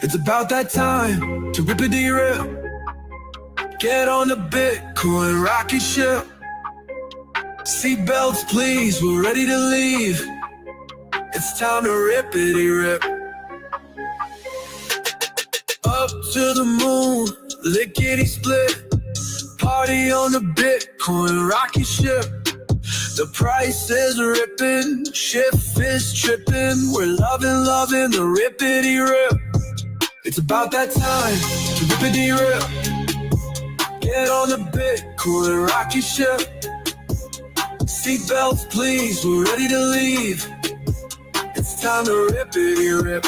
It's about that time to rippity rip. Get on the Bitcoin rocket ship. Seatbelts please, we're ready to leave. It's time to rippity rip. Up to the moon, lickety split. Party on the Bitcoin rocket ship. The price is ripping, ship is tripping. We're loving the rippity rip. It's about that time to rippity rip. Get on the Bitcoin rocket ship. Seatbelts please, we're ready to leave. It's time to rippity rip.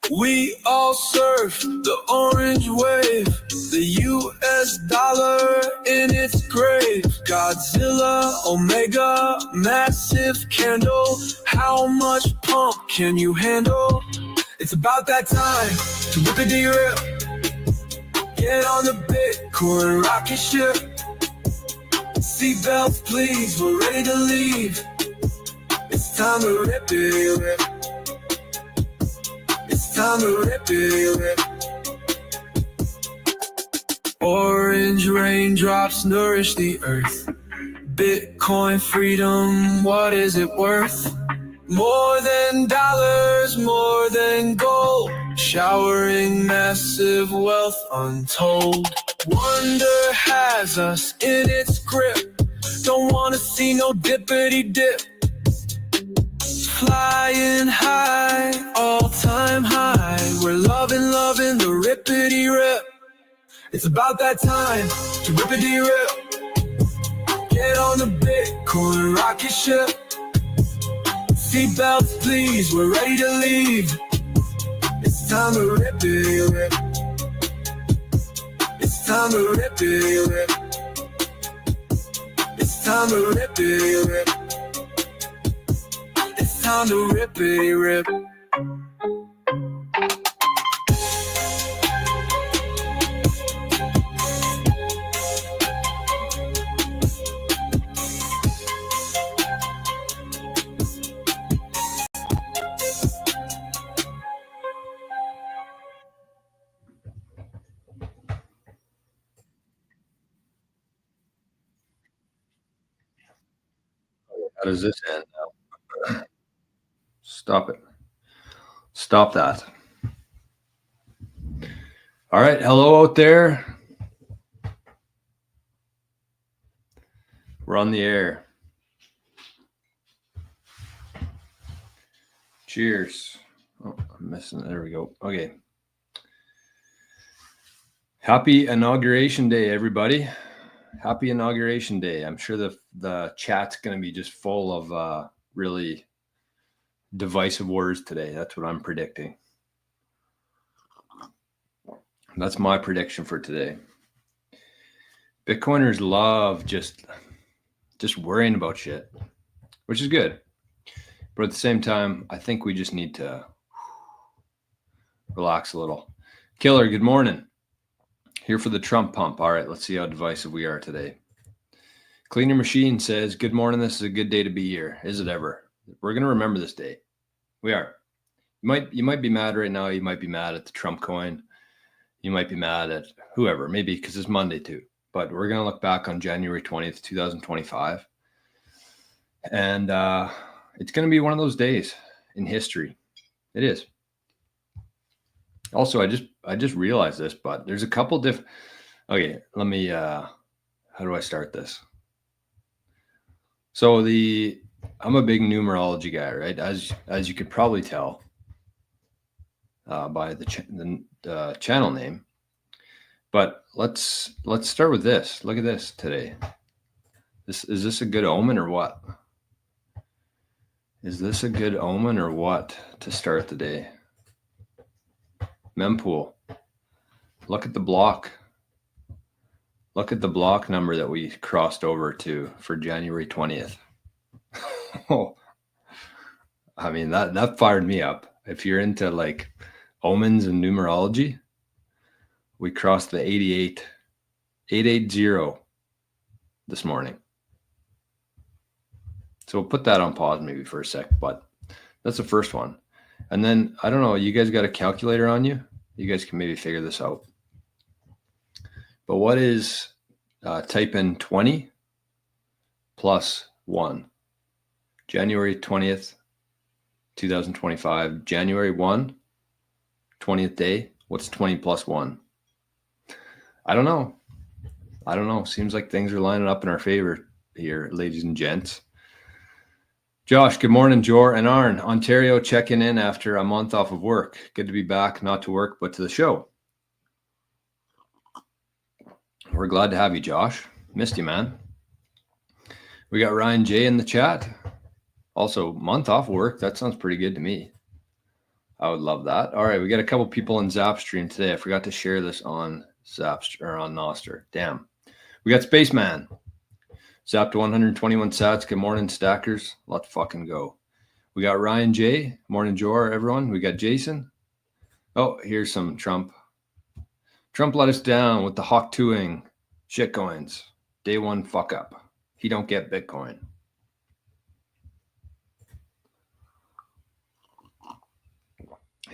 We all surf the orange wave, the US dollar in its grave. Godzilla, Omega, massive candle. How much pump can you handle? It's about that time to rippity rip. Get on the Bitcoin rocket ship. Seatbelts please, we're ready to leave. It's time to rippity rip. It's time to rippity rip. Orange raindrops nourish the earth. Bitcoin freedom, what is it worth? More than dollars, more than gold. Showering massive wealth untold. Wonder has us in its grip. Don't wanna see no dippity dip. Flying high, all-time high. We're loving the rippity rip. It's about that time to rippity rip. Get on the Bitcoin rocket ship. Seatbelts please, we're ready to leave. It's time to rippity rip. It's time to rippity rip. It's time to rippity rip. It's time to rippity rip. How does this end now? Stop it. Stop that. All right. Hello out there. We're on the air. Cheers. Oh, I'm missing it. There we go. Okay. Happy Inauguration Day, everybody. Happy Inauguration Day. I'm sure the chat's going to be just full of really divisive words today. That's what I'm predicting. That's my prediction for today. Bitcoiners love just worrying about shit, which is good. But at the same time, I think we just need to relax a little. Killer, good morning. Here for the Trump pump. All right, let's see how divisive we are today. Cleaner Machine says, good morning. This is a good day to be here. Is it ever? We're going to remember this day. We are. You might be mad right now. You might be mad at the Trump coin. You might be mad at whoever, maybe because it's Monday too. But we're going to look back on January 20th, 2025. And it's going to be one of those days in history. It is. Also, I just realized this, but there's a couple different. Okay, let me. How do I start this? So I'm a big numerology guy, right? As you could probably tell by the channel name. But let's start with this. Look at this today. Is this a good omen or what? Is this a good omen or what to start the day? Mempool. Look at the block. Look at the block number that we crossed over to for January 20th. Oh, I mean, that fired me up. If you're into like omens and numerology, we crossed the 880 this morning. So we'll put that on pause maybe for a sec, but that's the first one. And then, I don't know, you guys got a calculator on you? You guys can maybe figure this out. But what is, type in 20 plus 1. January 20th, 2025. January 1, 20th day. What's 20 plus 1? I don't know. Seems like things are lining up in our favor here, ladies and gents. Josh, good morning, Jor and Arn. Ontario checking in after a month off of work. Good to be back, not to work, but to the show. We're glad to have you, Josh. Missed you, man. We got Ryan J in the chat. Also, month off work. That sounds pretty good to me. I would love that. All right, we got a couple people in Zapstream today. I forgot to share this on Zapstream or on nostr. Damn. We got Spaceman. Zapped 121 sats. Good morning, stackers. Let's fucking go. We got Ryan J. Morning, Jor, everyone. We got Jason. Oh, here's some Trump. Trump let us down with the hawk twoing shit coins. Day one fuck up. He don't get Bitcoin.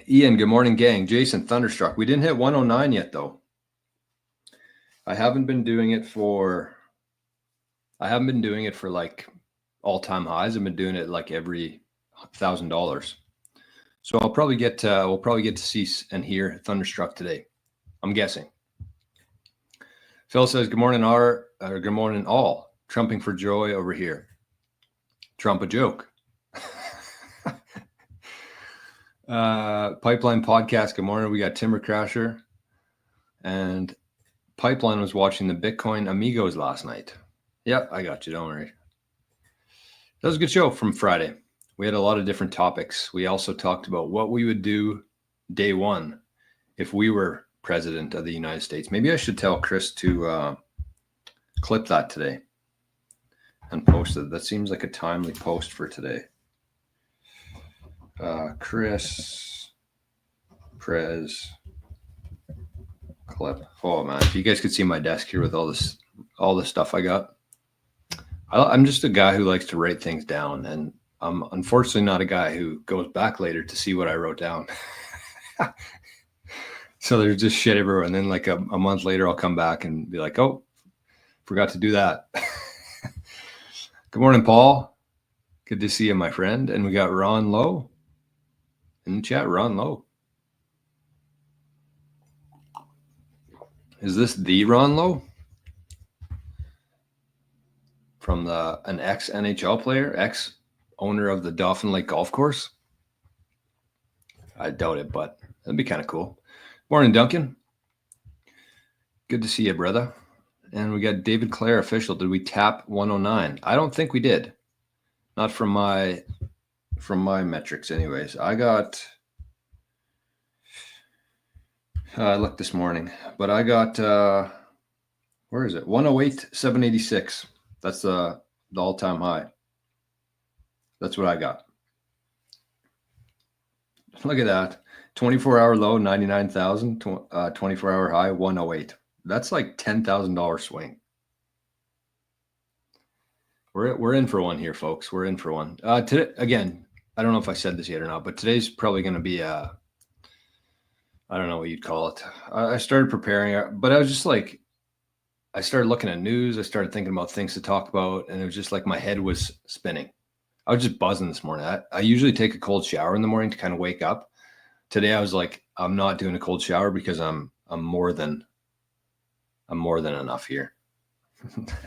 Ian, good morning, gang. Jason, Thunderstruck. We didn't hit 109 yet, though. I haven't been doing it for like all-time highs. I've been doing it like every $1,000. So we'll probably get to see and hear Thunderstruck today. I'm guessing. Phil says, good morning, good morning, all. Trumping for joy over here. Trump a joke. Pipeline Podcast, good morning. We got Timber Crasher. And Pipeline was watching the Bitcoin Amigos last night. Yep, I got you. Don't worry. That was a good show from Friday. We had a lot of different topics. We also talked about what we would do day one if we were president of the United States. Maybe I should tell Chris to clip that today and post it. That seems like a timely post for today. Chris Prez clip. Oh man, if you guys could see my desk here with all this stuff I got. I'm just a guy who likes to write things down, and I'm unfortunately not a guy who goes back later to see what I wrote down. So there's just shit everywhere, and then like a month later I'll come back and be like, oh, forgot to do that. Good morning, Paul. Good to see you, my friend. And we got Ron Lowe in the chat. Ron Lowe. Is this the Ron Lowe? From an ex-NHL player, ex-owner of the Dauphin Lake Golf Course? I doubt it, but that'd be kind of cool. Morning, Duncan. Good to see you, brother. And we got David Clare official. Did we tap 109? I don't think we did. Not from my metrics anyways. I looked this morning, but I got, where is it? 108,786. That's the all-time high. That's what I got. Look at that. 24-hour low, 99,000. 24-hour high, 108. That's like $10,000 swing. We're in for one here, folks. We're in for one. Today, again, I don't know if I said this yet or not, but today's probably going to be I don't know what you'd call it. I started preparing, but I was just like, I started looking at news. I started thinking about things to talk about, and it was just like my head was spinning. I was just buzzing this morning. I usually take a cold shower in the morning to kind of wake up. Today I was like, I'm not doing a cold shower because I'm more than enough here.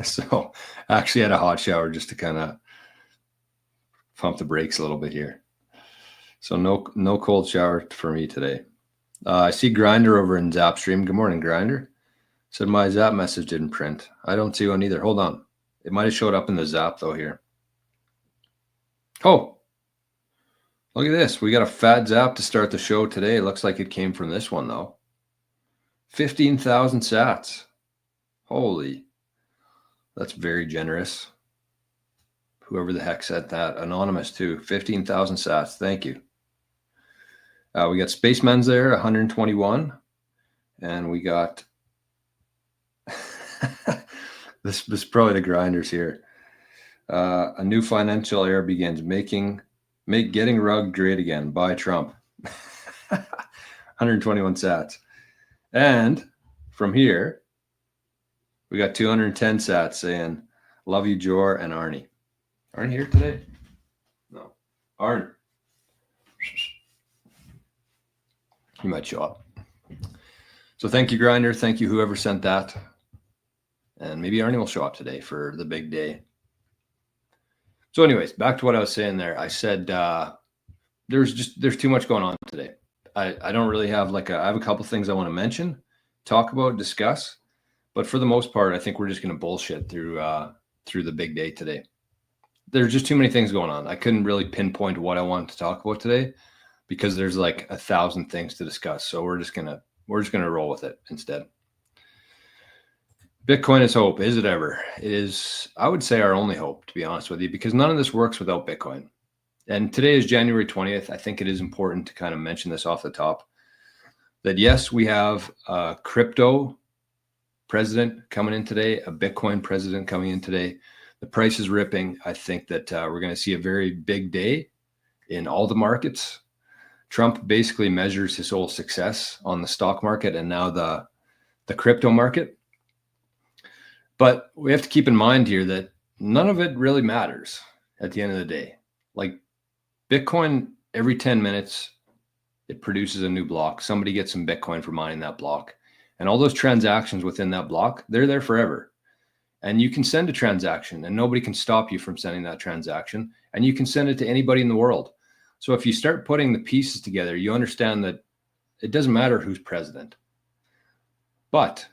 So I actually had a hot shower just to kind of pump the brakes a little bit here. So no cold shower for me today. I see Grinder over in Zapstream. Good morning, Grinder. Said my Zap message didn't print. I don't see one either. Hold on. It might have showed up in the Zap though here. Oh, look at this. We got a fat Zap to start the show today. It looks like it came from this one though. 15,000 sats. Holy. That's very generous. Whoever the heck said that. Anonymous too. 15,000 sats. Thank you. We got Spaceman's there, 121. And we got this is probably the Grinders here. A new financial era begins, making Make getting rugged great again. Buy Trump. 121 sats. And from here, we got 210 sats saying, love you, Jor and Arnie. Arnie here today? No. Arnie. He might show up. So thank you, Grinder. Thank you, whoever sent that. And maybe Arnie will show up today for the big day. So anyways, back to what I was saying there. I said there's too much going on today. I don't really have I have a couple things I want to mention, talk about, discuss. But for the most part, I think we're just going to bullshit through the big day today. There's just too many things going on. I couldn't really pinpoint what I wanted to talk about today because there's like 1,000 things to discuss. So we're just gonna roll with it instead. Bitcoin is hope. Is it ever? It is, I would say, our only hope, to be honest with you, because none of this works without Bitcoin. And today is January 20th. I think it is important to kind of mention this off the top that yes, we have a crypto president coming in today, a Bitcoin president coming in today. The price is ripping. I think that we're going to see a very big day in all the markets. Trump basically measures his whole success on the stock market and now the crypto market. But we have to keep in mind here that none of it really matters at the end of the day. Like Bitcoin, every 10 minutes, it produces a new block. Somebody gets some Bitcoin for mining that block. And all those transactions within that block, they're there forever. And you can send a transaction and nobody can stop you from sending that transaction. And you can send it to anybody in the world. So if you start putting the pieces together, you understand that it doesn't matter who's president. But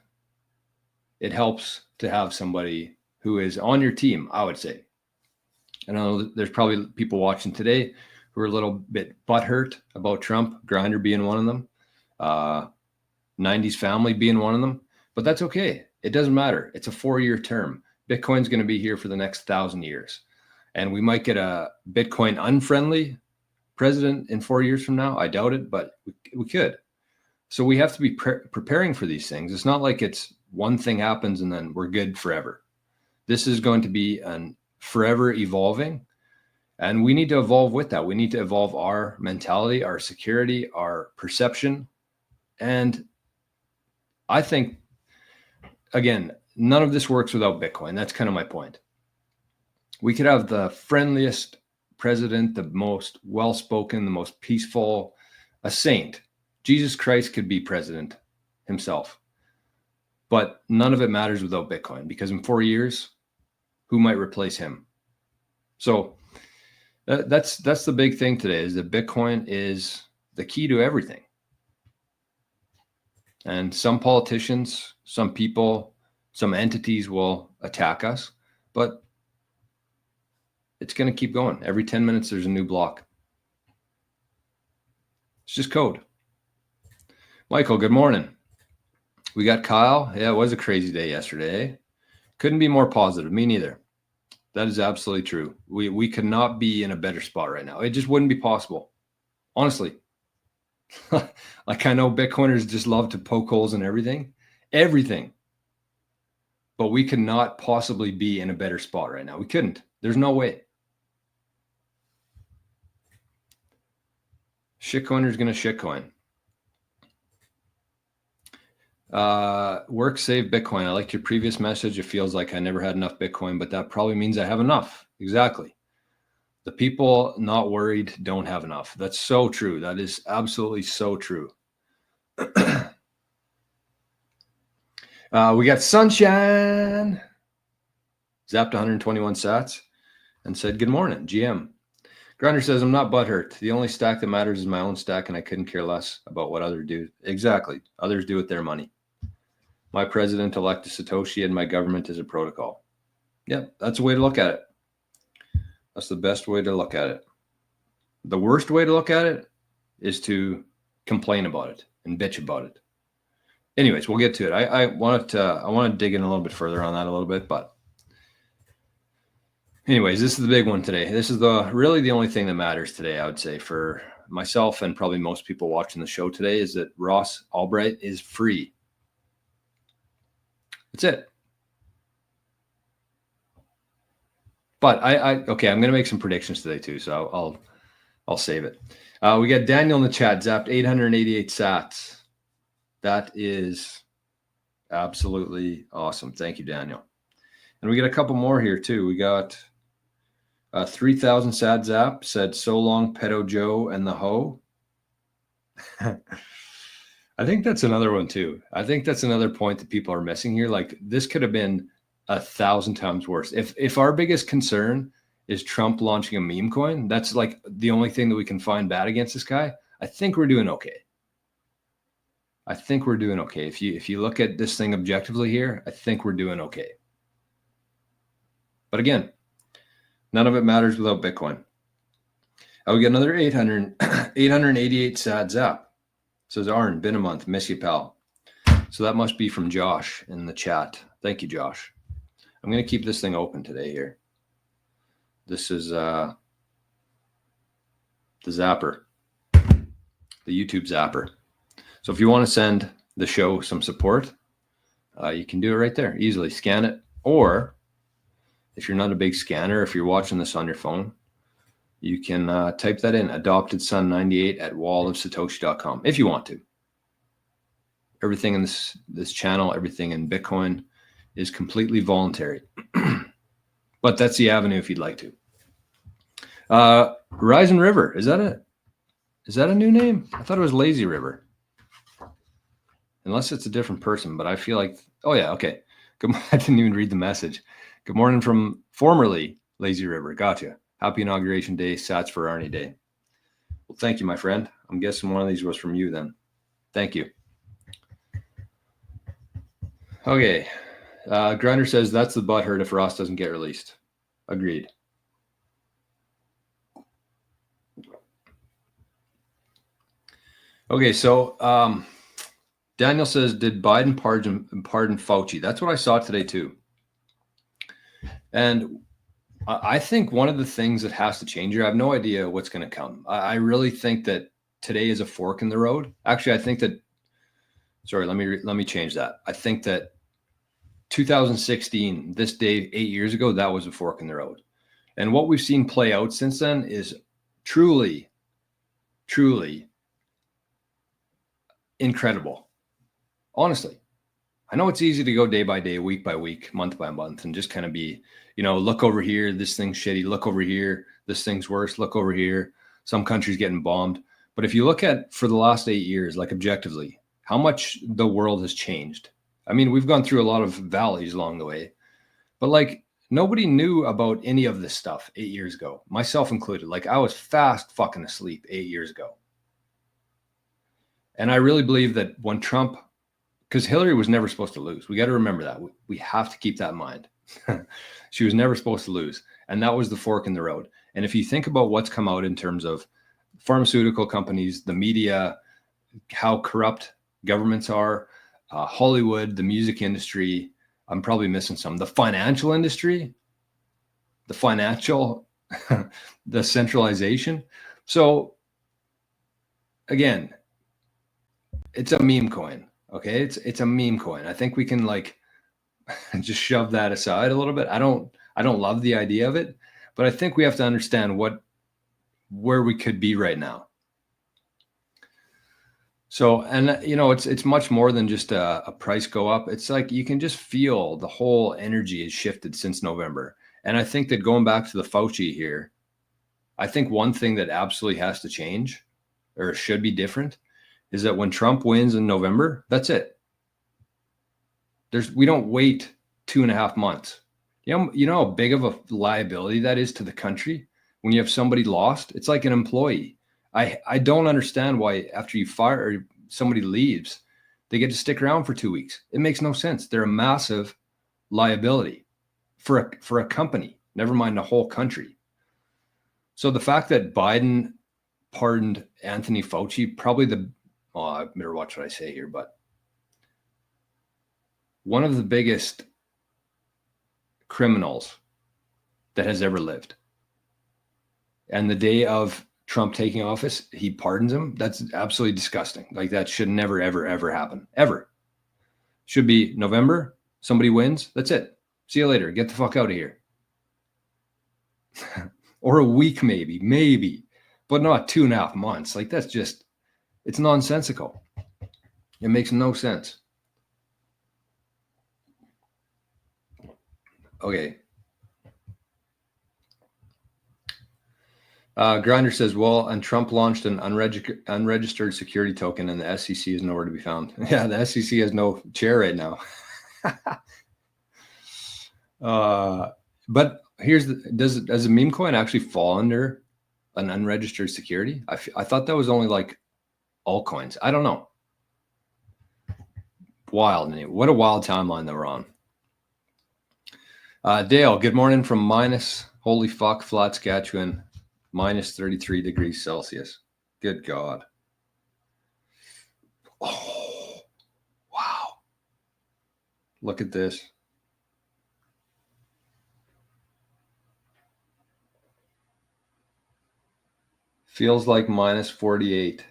it helps to have somebody who is on your team, I would say. I know there's probably people watching today who are a little bit butthurt about Trump, Grindr being one of them, 90s family being one of them, but that's okay. It doesn't matter. It's a 4-year term. Bitcoin's going to be here for the next 1,000 years. And we might get a Bitcoin unfriendly president in 4 years from now. I doubt it, but we could. So we have to be preparing for these things. It's not like it's one thing happens and then we're good forever. This is going to be an forever evolving, and we need to evolve with that. We need to evolve our mentality, our security, our perception. And I think, again, none of this works without Bitcoin. That's kind of my point. We could have the friendliest president, the most well-spoken, the most peaceful, a saint. Jesus Christ could be president himself. But none of it matters without Bitcoin, because in 4 years, who might replace him? So that's the big thing today, is that Bitcoin is the key to everything. And some politicians, some people, some entities will attack us, but it's going to keep going. Every 10 minutes, there's a new block. It's just code. Michael, good morning. We got Kyle. Yeah, it was a crazy day yesterday. Couldn't be more positive. Me neither. That is absolutely true. We could not be in a better spot right now. It just wouldn't be possible. Honestly. Like, I know Bitcoiners just love to poke holes in everything. But we could not possibly be in a better spot right now. We couldn't. There's no way. Shitcoiner's going to shitcoin. Work save Bitcoin. I liked your previous message. It feels like I never had enough Bitcoin, but that probably means I have enough. Exactly. The people not worried don't have enough. That's so true. That is absolutely so true. We got Sunshine. Zapped 121 sats and said, good morning, GM. Grunder says, I'm not butthurt. The only stack that matters is my own stack, and I couldn't care less about what others do. Exactly. Others do with their money. My president-elect is Satoshi, and my government is a protocol. Yep, that's a way to look at it. That's the best way to look at it. The worst way to look at it is to complain about it and bitch about it. Anyways, we'll get to it. I want to dig in a little bit further on that a little bit, but anyways, this is the big one today. This is really the only thing that matters today, I would say, for myself and probably most people watching the show today, is that Ross Ulbright is free. That's it. But okay, I'm going to make some predictions today too. So I'll save it. We got Daniel in the chat, zapped 888 sats. That is absolutely awesome. Thank you, Daniel. And we got a couple more here too. We got 3,000 sad zap said, so long, Pedo Joe and the Ho. I think that's another one too. I think that's another point that people are missing here. Like, this could have been 1,000 times worse. If our biggest concern is Trump launching a meme coin, that's like the only thing that we can find bad against this guy, I think we're doing okay. I think we're doing okay. If you look at this thing objectively here, I think we're doing okay. But again, none of it matters without Bitcoin. We got another 888 sad zap. Says Arn, been a month, miss you, pal. So that must be from Josh in the chat. Thank you, Josh. I'm going to keep this thing open today here. This is the zapper, the YouTube zapper. So if you want to send the show some support, you can do it right there. Easily scan it. Or if you're not a big scanner, if you're watching this on your phone, you can type that in, adoptedson98@wallofsatoshi.com if you want to. Everything in this channel, everything in Bitcoin is completely voluntary. But that's the avenue if you'd like to. Horizon River, is that a new name? I thought it was Lazy River. Unless it's a different person, but I feel like, oh yeah, okay. Good. I didn't even read the message. Good morning from formerly Lazy River. Gotcha. Happy Inauguration Day, Sats for Arnie Day. Well, thank you, my friend. I'm guessing one of these was from you then. Thank you. Okay. Grinder says that's the butthurt if Ross doesn't get released. Agreed. Okay, so Daniel says, did Biden pardon Fauci? That's what I saw today too. And I think one of the things that has to change here, I have no idea what's going to come. I really think that today is a fork in the road. Actually, I think that, sorry, let me change that. I think that 2016, this day 8 years ago, that was a fork in the road. And what we've seen play out since then is truly, truly incredible. Honestly, I know it's easy to go day by day, week by week, month by month, and just kind of be, look over here, this thing's shitty. Look over here, this thing's worse. Look over here, some countries getting bombed. But if you look at for the last 8 years, like objectively, how much the world has changed. I mean, we've gone through a lot of valleys along the way, but like nobody knew about any of this stuff 8 years ago, myself included. Like I was fast fucking asleep 8 years ago. And I really believe that when Trump, because Hillary was never supposed to lose. We got to remember that. We have to keep that in mind. She was never supposed to lose. And that was the fork in the road. And if you think about what's come out in terms of pharmaceutical companies, the media, how corrupt governments are, Hollywood, the music industry, I'm probably missing some, the financial industry, the centralization. So again, it's a meme coin. Okay. It's a meme coin. I think we can like just shove that aside a little bit. I don't love the idea of it, but I think we have to understand where we could be right now. So, and it's much more than just a price go up. It's like you can just feel the whole energy has shifted since November. And I think that going back to the Fauci here, I think one thing that absolutely has to change or should be different is that when Trump wins in November, that's it. We don't wait 2.5 months. You know how big of a liability that is to the country when you have somebody lost? It's like an employee. I don't understand why after you fire or somebody leaves, they get to stick around for 2 weeks. It makes no sense. They're a massive liability for a company, never mind the whole country. So the fact that Biden pardoned Anthony Fauci, probably I better watch what I say here, but one of the biggest criminals that has ever lived. And the day of Trump taking office, he pardons him. That's absolutely disgusting. Like that should never, ever, ever happen. Ever. Should be November. Somebody wins. That's it. See you later. Get the fuck out of here. Or a week, maybe. but not 2.5 months. Like that's just, it's nonsensical. It makes no sense. Okay. Grinder says, well, and Trump launched an unregistered security token and the SEC is nowhere to be found. Yeah, the SEC has no chair right now. But here's does a meme coin actually fall under an unregistered security? I thought that was only like altcoins. I don't know. Wild. What a wild timeline that we're on. Dale, good morning from minus, holy fuck, flat Saskatchewan, minus 33 degrees Celsius. Good God. Oh, wow. Look at this. Feels like minus 48.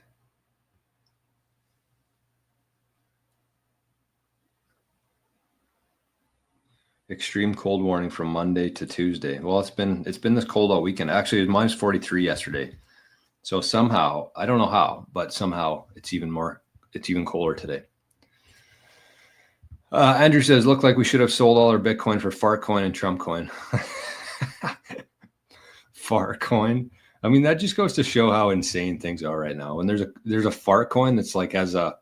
Extreme cold warning from Monday to Tuesday. Well, it's been this cold all weekend. Actually, it was minus 43 yesterday. So somehow, I don't know how, but somehow it's even colder today. Andrew says, look like we should have sold all our Bitcoin for Fartcoin and Trump coin. Fartcoin. I mean, that just goes to show how insane things are right now. And there's a Fartcoin that's like has a,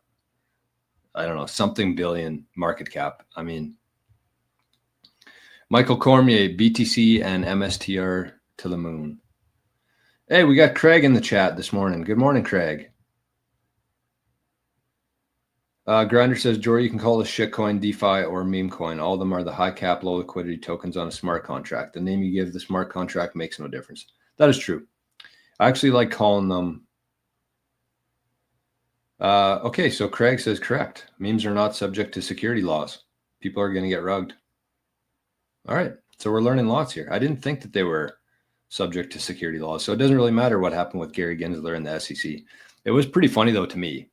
I don't know, something billion market cap. I mean, Michael Cormier, BTC and MSTR to the moon. Hey, we got Craig in the chat this morning. Good morning, Craig. Grinder says, Jory, you can call this shitcoin, DeFi, or meme coin. All of them are the high cap, low liquidity tokens on a smart contract. The name you give the smart contract makes no difference. That is true. I actually like calling them. Okay, so Craig says correct. Memes are not subject to security laws. People are going to get rugged. All right, so we're learning lots here. I didn't think that they were subject to security laws, so it doesn't really matter what happened with Gary Gensler and the SEC. It was pretty funny, though, to me.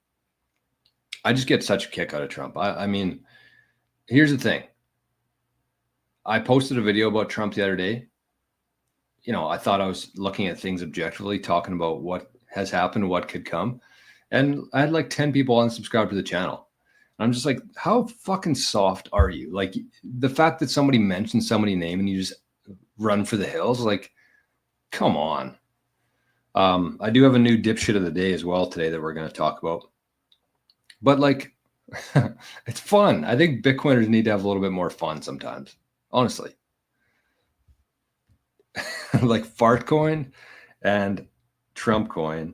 I just get such a kick out of Trump. I mean, here's the thing. I posted a video about Trump the other day. You know, I thought I was looking at things objectively, talking about what has happened, what could come. And I had like 10 people unsubscribe to the channel. And I'm just like, how fucking soft are you? Like the fact that somebody mentions somebody's name and you just run for the hills, like, come on. I do have a new dipshit of the day as well today that we're going to talk about. But like, it's fun. I think Bitcoiners need to have a little bit more fun sometimes, honestly. Like Fartcoin and Trump coin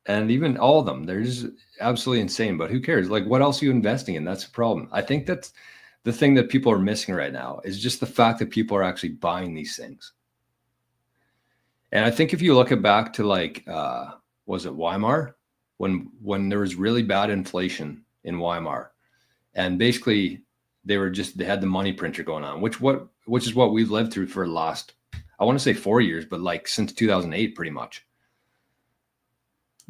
and even all of them, they're just absolutely insane. But who cares? Like, what else are you investing in? That's the problem. I think that's the thing that people are missing right now is just the fact that people are actually buying these things. And I think if you look back to like, was it Weimar? When there was really bad inflation in Weimar, and basically they had the money printer going on, which is what we've lived through for the last, I want to say 4 years, but like since 2008, pretty much.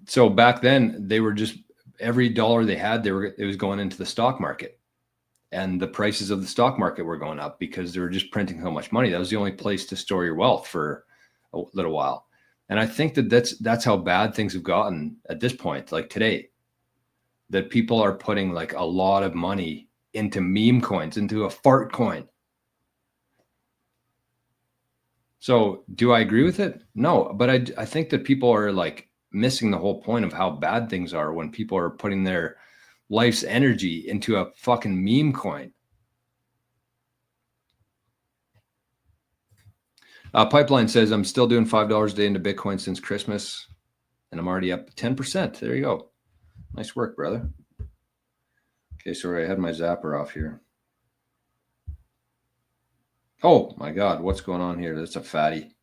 So back then they were just, every dollar they had, it was going into the stock market, and the prices of the stock market were going up because they were just printing so much money. That was the only place to store your wealth for a little while. And I think that that's how bad things have gotten at this point, like today, that people are putting like a lot of money into meme coins, into a fart coin. So do I agree with it? No, but I think that people are like missing the whole point of how bad things are when people are putting their life's energy into a fucking meme coin. Pipeline says, I'm still doing $5 a day into Bitcoin since Christmas, and I'm already up 10%. There you go. Nice work, brother. Okay, sorry, I had my zapper off here. Oh, my God, what's going on here? That's a fatty.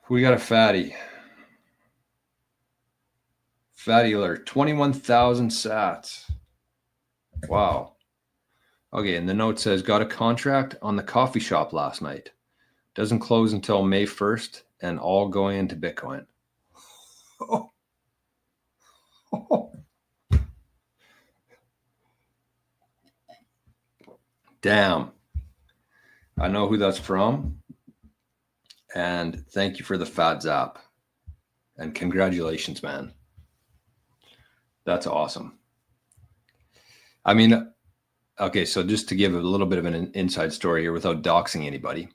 We got a fatty. Fatty alert, 21,000 sats. Wow. Okay, and the note says, got a contract on the coffee shop last night. Doesn't close until May 1st, and all going into Bitcoin. Oh. Oh. Damn. I know who that's from. And thank you for the fat zap. And congratulations, man. That's awesome. I mean, okay, so just to give a little bit of an inside story here without doxing anybody,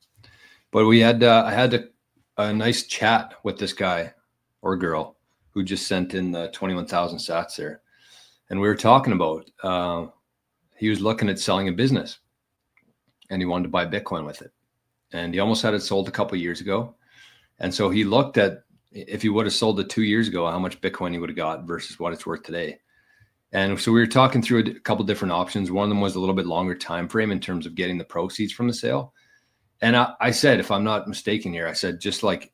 but we had I had a nice chat with this guy or girl who just sent in the 21,000 sats there, and we were talking about he was looking at selling a business, and he wanted to buy Bitcoin with it, and he almost had it sold a couple of years ago, and so he looked at if he would have sold it 2 years ago, how much Bitcoin he would have got versus what it's worth today. And so we were talking through a couple of different options. One of them was a little bit longer time frame in terms of getting the proceeds from the sale. And I said, if I'm not mistaken here, I said, just like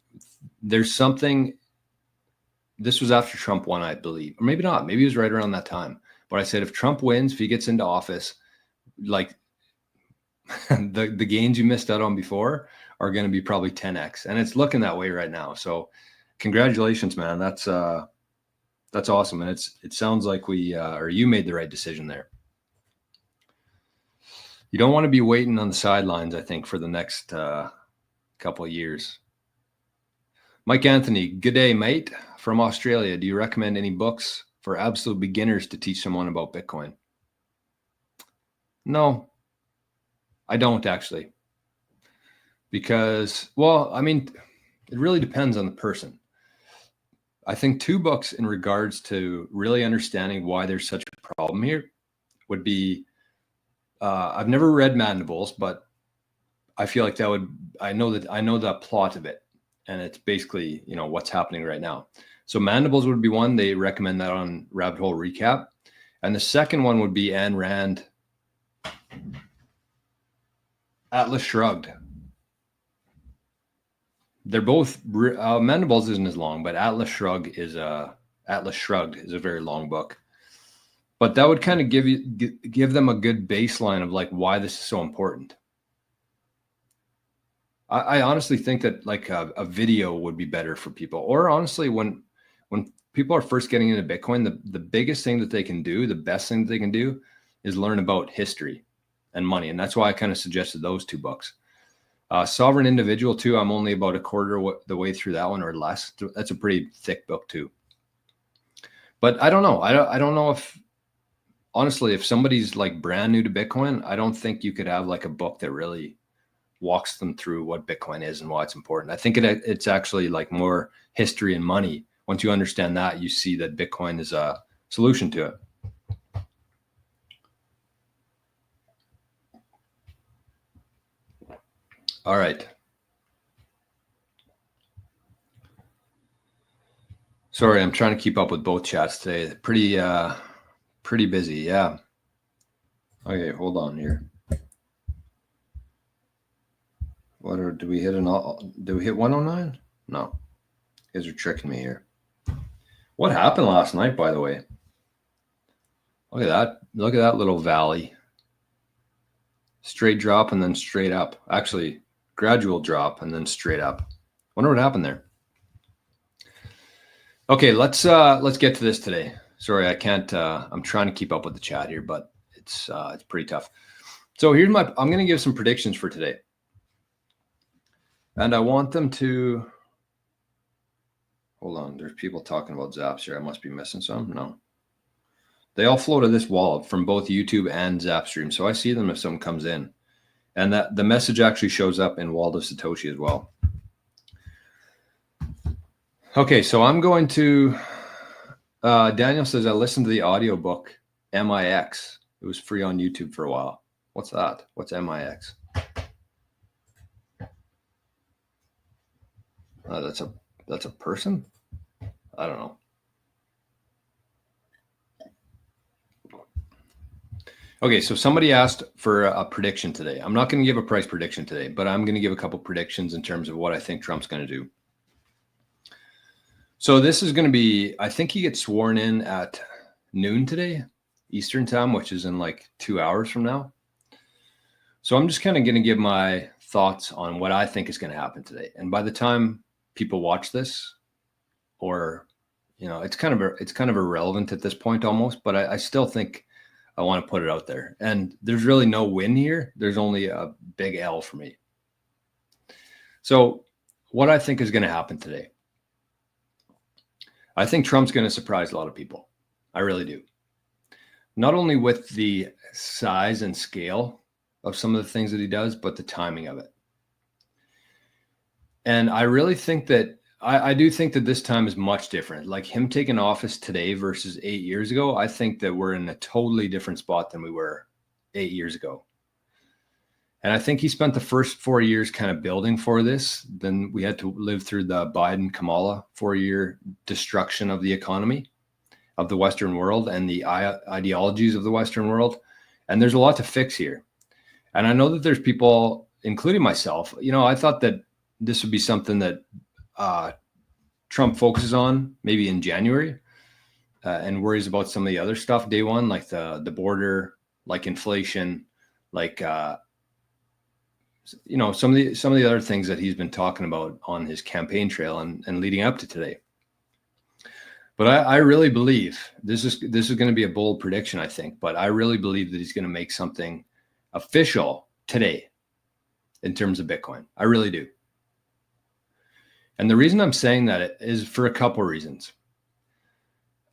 there's something, this was after Trump won, I believe, or maybe not, maybe it was right around that time. But I said, if Trump wins, if he gets into office, like the gains you missed out on before are going to be probably 10x. And it's looking that way right now. So congratulations, man. That's awesome. And it sounds like you made the right decision there. You don't want to be waiting on the sidelines, I think, for the next couple of years. Mike Anthony, good day, mate, from Australia. Do you recommend any books for absolute beginners to teach someone about Bitcoin? No, I don't actually. Because, well, I mean, it really depends on the person. I think 2 books in regards to really understanding why there's such a problem here would be, I've never read Mandibles, but I feel like I know the plot of it, and it's basically, what's happening right now. So Mandibles would be one. They recommend that on Rabbit Hole Recap. And the second one would be Ayn Rand, Atlas Shrugged. They're both Mandibles isn't as long, but Atlas Shrugged is a very long book. But that would kind of give them a good baseline of like why this is so important. I honestly think that like a video would be better for people. Or honestly, when people are first getting into Bitcoin, the biggest thing that they can do, the best thing that they can do, is learn about history and money, and that's why I kind of suggested those 2 books. Sovereign Individual too. I'm only about a quarter the way through that one or less. That's a pretty thick book too. But I don't know. I don't know if, honestly, if somebody's like brand new to Bitcoin, I don't think you could have like a book that really walks them through what Bitcoin is and why it's important. I think it's actually like more history and money. Once you understand that, you see that Bitcoin is a solution to it. All right. Sorry, I'm trying to keep up with both chats today. Pretty busy. Yeah. Okay, hold on here. Do we hit 109? No. You guys are tricking me here. What happened last night, by the way? Look at that. Look at that little valley. Straight drop and then straight up. Actually, gradual drop and then straight up. Wonder what happened there. Okay, let's get to this today. Sorry, I can't. I'm trying to keep up with the chat here, but it's pretty tough. So I'm going to give some predictions for today, and I want them to. Hold on, there's people talking about Zaps here. I must be missing some. No, they all flow to this wall from both YouTube and Zapstream, so I see them if someone comes in, and that the message actually shows up in Wald of Satoshi as well. Okay, so I'm going to. Daniel says I listened to the audiobook MIX. It was free on YouTube for a while. What's that? What's MIX? That's a person? I don't know. Okay, so somebody asked for a prediction today. I'm not going to give a price prediction today, but I'm going to give a couple predictions in terms of what I think Trump's going to do. So this is going to be, I think he gets sworn in at noon today, Eastern time, which is in like 2 hours from now. So I'm just kind of going to give my thoughts on what I think is going to happen today. And by the time people watch this, or, it's kind of irrelevant at this point almost, but I still think I want to put it out there. And there's really no win here. There's only a big L for me. So what I think is going to happen today. I think Trump's going to surprise a lot of people. I really do. Not only with the size and scale of some of the things that he does, but the timing of it. And I really think that I do think that this time is much different. Like him taking office today versus 8 years ago, I think that we're in a totally different spot than we were 8 years ago. And I think he spent the first 4 years kind of building for this. Then we had to live through the Biden-Kamala 4-year destruction of the economy of the Western world and the ideologies of the Western world. And there's a lot to fix here. And I know that there's people, including myself, I thought that this would be something that Trump focuses on maybe in January and worries about some of the other stuff day one, like the border, like inflation, like some of the other things that he's been talking about on his campaign trail and leading up to today. But I really believe this is going to be a bold prediction, I think, but I really believe that he's going to make something official today in terms of Bitcoin. I really do. And the reason I'm saying that is for a couple of reasons.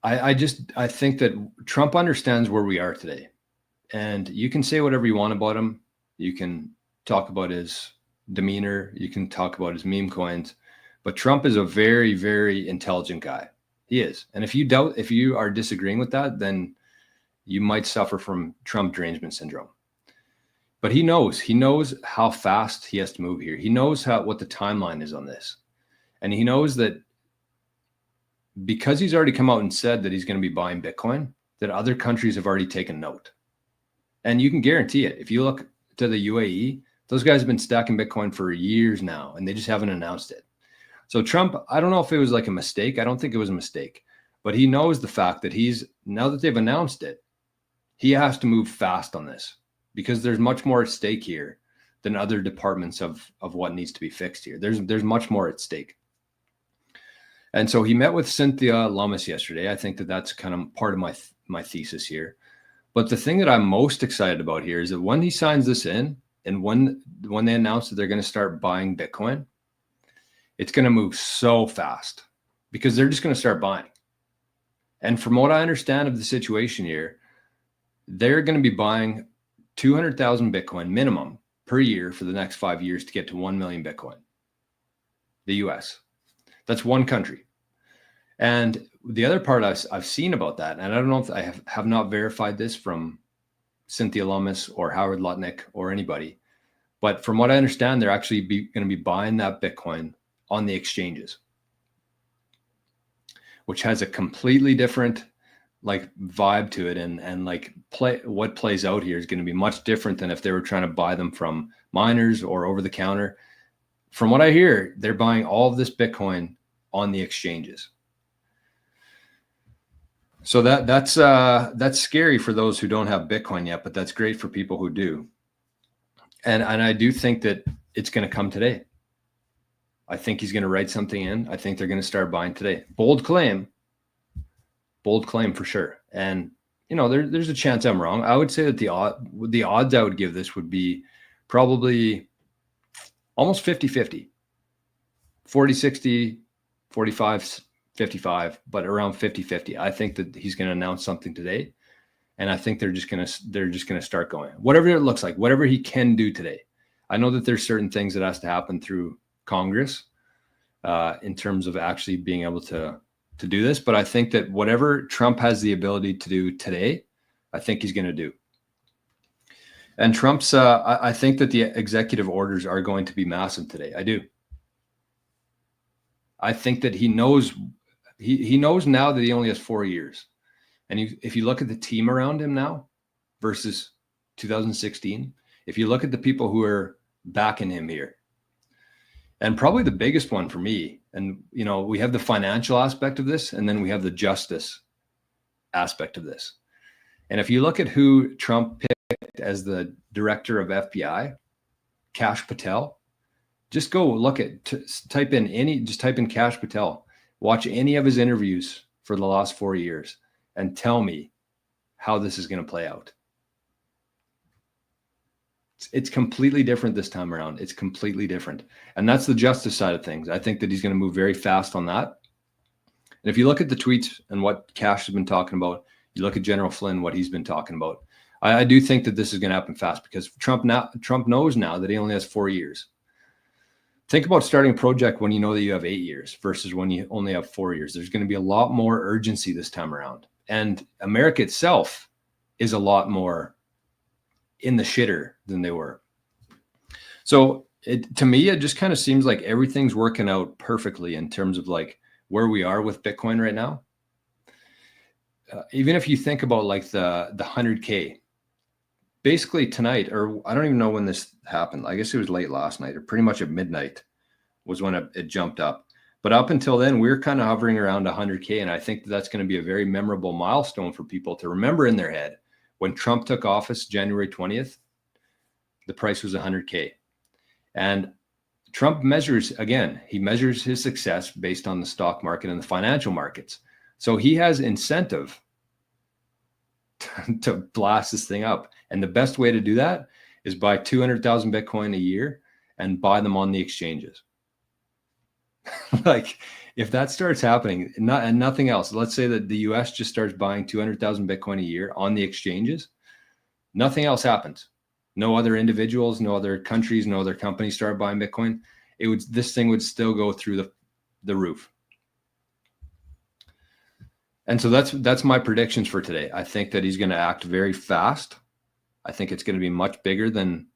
I think that Trump understands where we are today. And you can say whatever you want about him. You can talk about his demeanor. You can talk about his meme coins. But Trump is a very, very intelligent guy. He is. And if you are disagreeing with that, then you might suffer from Trump derangement syndrome. But he knows how fast he has to move here. He knows what the timeline is on this. And he knows that because he's already come out and said that he's going to be buying Bitcoin, that other countries have already taken note. And you can guarantee it. If you look to the UAE, those guys have been stacking Bitcoin for years now, and they just haven't announced it. So Trump, I don't know if it was like a mistake. I don't think it was a mistake. But he knows the fact that now that they've announced it, he has to move fast on this because there's much more at stake here than other departments of what needs to be fixed here. There's much more at stake. And so he met with Cynthia Lummis yesterday. I think that that's kind of part of my thesis here. But the thing that I'm most excited about here is that when he signs this in and when they announce that they're going to start buying Bitcoin, it's going to move so fast because they're just going to start buying. And from what I understand of the situation here, they're going to be buying 200,000 Bitcoin minimum per year for the next 5 years to get to 1 million Bitcoin. The US. That's one country. And the other part I've seen about that, and I don't know if I have not verified this from Cynthia Lummis or Howard Lutnick or anybody, but from what I understand, they're actually going to be buying that Bitcoin on the exchanges, which has a completely different vibe to it. And what plays out here is going to be much different than if they were trying to buy them from miners or over the counter. From what I hear, they're buying all of this Bitcoin on the exchanges. So that's scary for those who don't have Bitcoin yet, but that's great for people who do. And I do think that it's going to come today. I think he's going to write something in. I think they're going to start buying today. Bold claim for sure. And there's a chance I'm wrong. I would say that the odds I would give this would be probably almost 50-50, 40-60, 45-55, but around 50-50. I think that he's going to announce something today, and I think they're just going to start going. Whatever it looks like, whatever he can do today. I know that there's certain things that has to happen through Congress in terms of actually being able to do this, but I think that whatever Trump has the ability to do today, I think he's going to do. And Trump's, I think that the executive orders are going to be massive today. I do. I think that he knows now that he only has 4 years. And if you look at the team around him now versus 2016, if you look at the people who are backing him here, and probably the biggest one for me, and we have the financial aspect of this, and then we have the justice aspect of this. And if you look at who Trump picked as the director of FBI, Kash Patel, just go look at, type in Kash Patel, watch any of his interviews for the last 4 years and tell me how this is going to play out. It's completely different this time around. It's completely different. And that's the justice side of things. I think that he's going to move very fast on that. And if you look at the tweets and what Cash has been talking about, you look at General Flynn, what he's been talking about, I do think that this is going to happen fast because Trump knows now that he only has 4 years. Think about starting a project when you know that you have 8 years versus when you only have 4 years. There's going to be a lot more urgency this time around. And America itself is a lot more in the shitter than they were. So to me, it just kind of seems like everything's working out perfectly in terms of like where we are with Bitcoin right now. Even if you think about like the 100K, basically tonight, or I don't even know when this happened. I guess it was late last night or pretty much at midnight was when it jumped up. But up until then, we were kind of hovering around 100K. And I think that's going to be a very memorable milestone for people to remember in their head. When Trump took office January 20th, the price was 100K. And Trump measures his success based on the stock market and the financial markets. So he has incentive to blast this thing up. And the best way to do that is buy 200,000 Bitcoin a year and buy them on the exchanges. Like if that starts happening and nothing else, let's say that the US just starts buying 200,000 Bitcoin a year on the exchanges, nothing else happens. No other individuals, no other countries, no other companies start buying Bitcoin. This thing would still go through the roof. And so that's my predictions for today. I think that he's going to act very fast. I think it's going to be much bigger than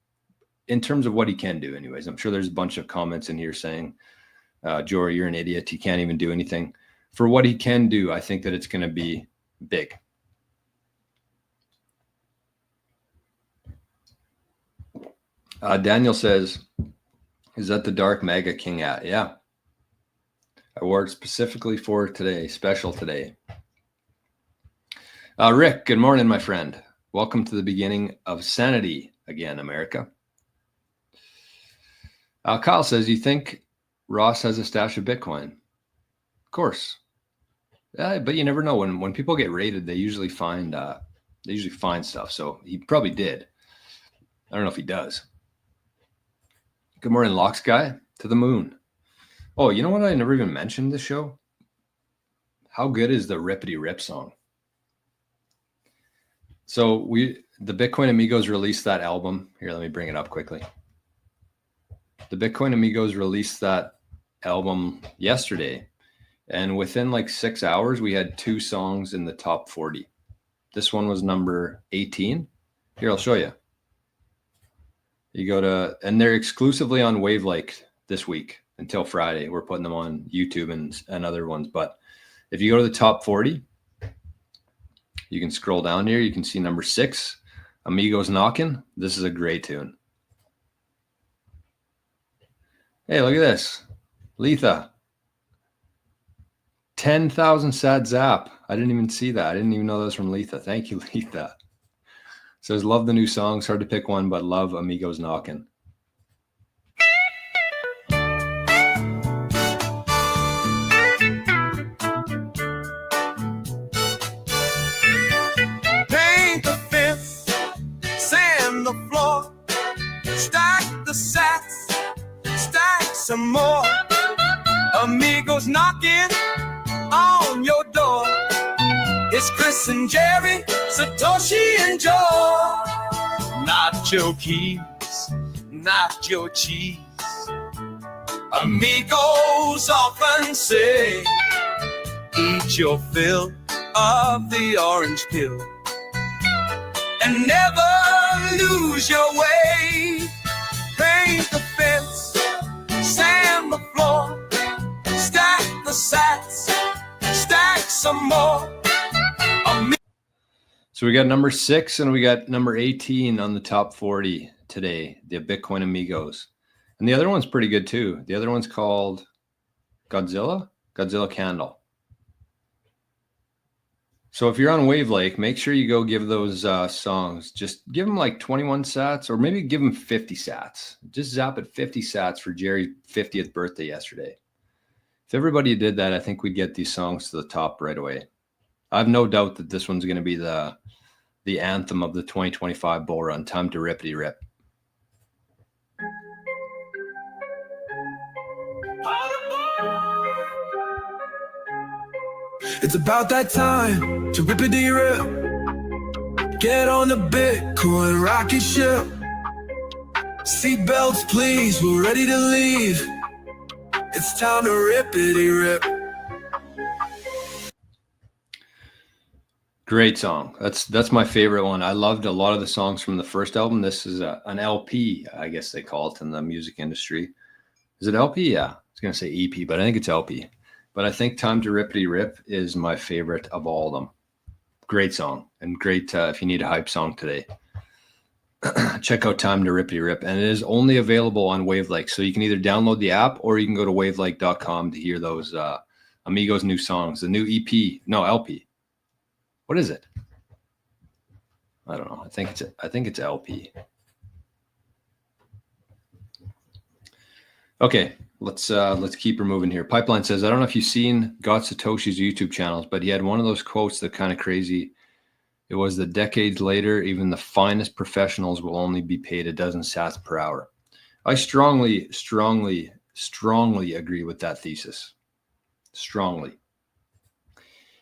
in terms of what he can do anyways. I'm sure there's a bunch of comments in here saying, Jory, you're an idiot. He can't even do anything. For what he can do, I think that it's going to be big. Daniel says, is that the Dark Mega King hat? Yeah. I wore it specifically for today, special today. Rick, good morning, my friend. Welcome to the beginning of sanity again, America. Kyle says, you think Ross has a stash of Bitcoin? Of course. But you never know. When people get raided, they usually find stuff. So he probably did. I don't know if he does. Good morning, Locks Guy. To the moon. Oh, you know what? I never even mentioned this show. How good is the Rippity Rip song? So the Bitcoin Amigos released that album. Here, let me bring it up quickly. The Bitcoin Amigos released that album yesterday. And within like 6 hours, we had 2 songs in the top 40. This one was number 18. Here, I'll show you. You go to, and they're exclusively on Wavelake this week until Friday. We're putting them on YouTube and other ones. But if you go to the top 40, you can scroll down here. You can see number 6, Amigos Knockin'. This is a great tune. Hey, look at this. Letha. 10,000 sad zap. I didn't even see that. I didn't even know that was from Letha. Thank you, Letha. Says, love the new songs. Hard to pick one, but love Amigos Knockin'. Paint the fence, sand the floor, stack the sats, stack some more. Amigos knocking on your door. It's Chris and Jerry, Satoshi and Joe. Nacho keys, nacho cheese. Amigos often say, eat your fill of the orange peel and never lose your way. Paint the fence, sand the floor, stack the sats, stack some more. So we got number 6 and we got number 18 on the top 40 today, the Bitcoin Amigos. And the other one's pretty good too. The other one's called Godzilla Candle. So if you're on Wavelake, make sure you go give those songs. Just give them like 21 sats or maybe give them 50 sats. Just zap it 50 sats for Jerry's 50th birthday yesterday. If everybody did that, I think we'd get these songs to the top right away. I have no doubt that this one's going to be the anthem of the 2025 bull run. Time to rippity rip. It's about that time to rippity-rip. Get on the Bitcoin rocket ship. Seatbelts please, we're ready to leave. It's time to rippity-rip. Great song. That's my favorite one. I loved a lot of the songs from the first album. This is an LP, I guess they call it in the music industry. Is it LP? Yeah, I was going to say EP, but I think it's LP. But I think Time to Rippity Rip is my favorite of all of them. Great song, and great if you need a hype song today. Check out Time to Rippity Rip, and it is only available on Wavelike. So you can either download the app or you can go to wavelike.com to hear those Amigos new songs, the new EP, no LP. What is it? I don't know. I think it's LP. Okay, let's keep her moving here. Pipeline says, I don't know if you've seen Got Satoshi's YouTube channels, but he had one of those quotes that kind of crazy. It was the decades later, even the finest professionals will only be paid 12 sats per hour. I strongly agree with that thesis. Strongly.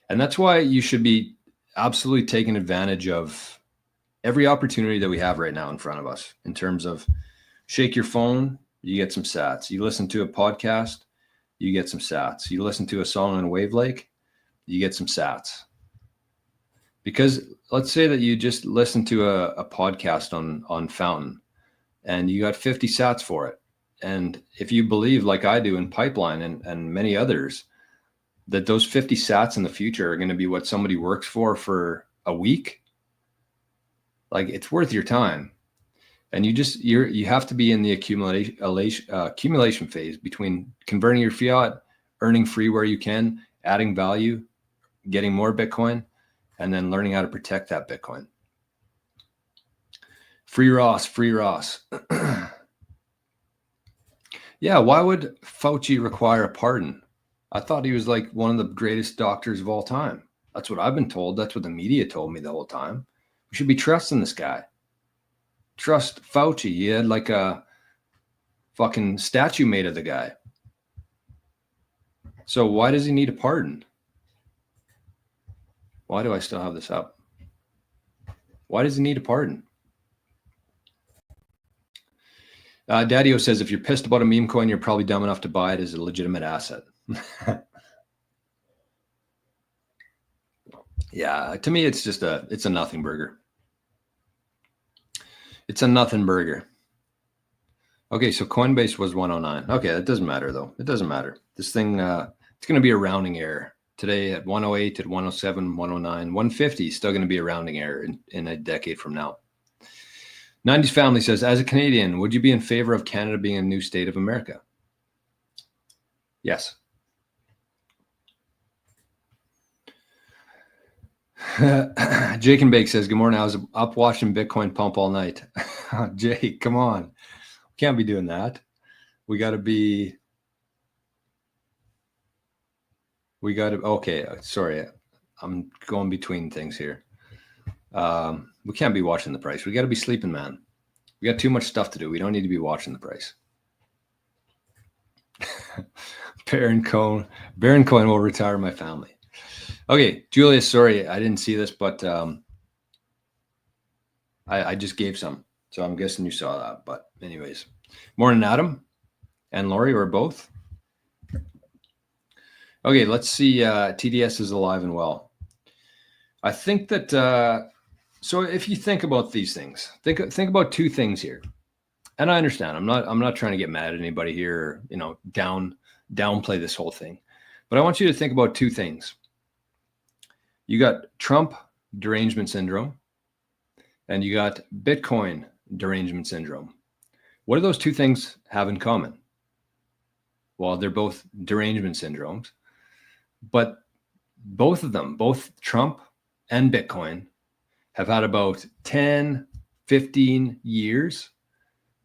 And that's why you should be absolutely taking advantage of every opportunity that we have right now in front of us in terms of shake your phone, you get some sats. You listen to a podcast, you get some sats. You listen to a song on Wavelake, you get some sats. Because let's say that you just listen to a podcast on Fountain and you got 50 sats for it. And if you believe, like I do in Pipeline and many others, that those 50 sats in the future are going to be what somebody works for a week, like it's worth your time. And you have to be in the accumulation phase between converting your fiat, earning free where you can, adding value, getting more Bitcoin, and then learning how to protect that Bitcoin. Free Ross. Yeah, why would Fauci require a pardon? I thought he was like one of the greatest doctors of all time. That's what I've been told. That's what the media told me the whole time. We should be trusting this guy. Trust Fauci. He had like a fucking statue made of the guy. So why does he need a pardon? Why do I still have this up? Why does he need a pardon? Daddy-O says, if you're pissed about a meme coin, you're probably dumb enough to buy it as a legitimate asset. Yeah, to me, it's a nothing burger. It's a nothing burger. Okay, so Coinbase was 109. Okay, that doesn't matter though. It doesn't matter. This thing, it's going to be a rounding error. Today at 108, at 107, 109, 150 is still going to be a rounding error in a decade from now. 90s Family says, as a Canadian, would you be in favor of Canada being a new state of America? Yes. Jake and Bake says, good morning. I was up watching Bitcoin pump all night. Jake, come on. Can't be doing that. We got to, okay, sorry. I'm going between things here. We can't be watching the price. We got to be sleeping, man. We got too much stuff to do. We don't need to be watching the price. Baron Cohen will retire my family. Okay, Julius, sorry, I didn't see this, but I just gave some. So I'm guessing you saw that. But anyways, morning, Adam and Lori, or both. Okay, let's see. TDS is alive and well. I think that, so if you think about these things, think about two things here. And I understand, I'm not trying to get mad at anybody here, or, downplay this whole thing. But I want you to think about two things. You got Trump derangement syndrome, and you got Bitcoin derangement syndrome. What do those two things have in common? Well, they're both derangement syndromes, but both of them, both Trump and Bitcoin, have had about 10, 15 years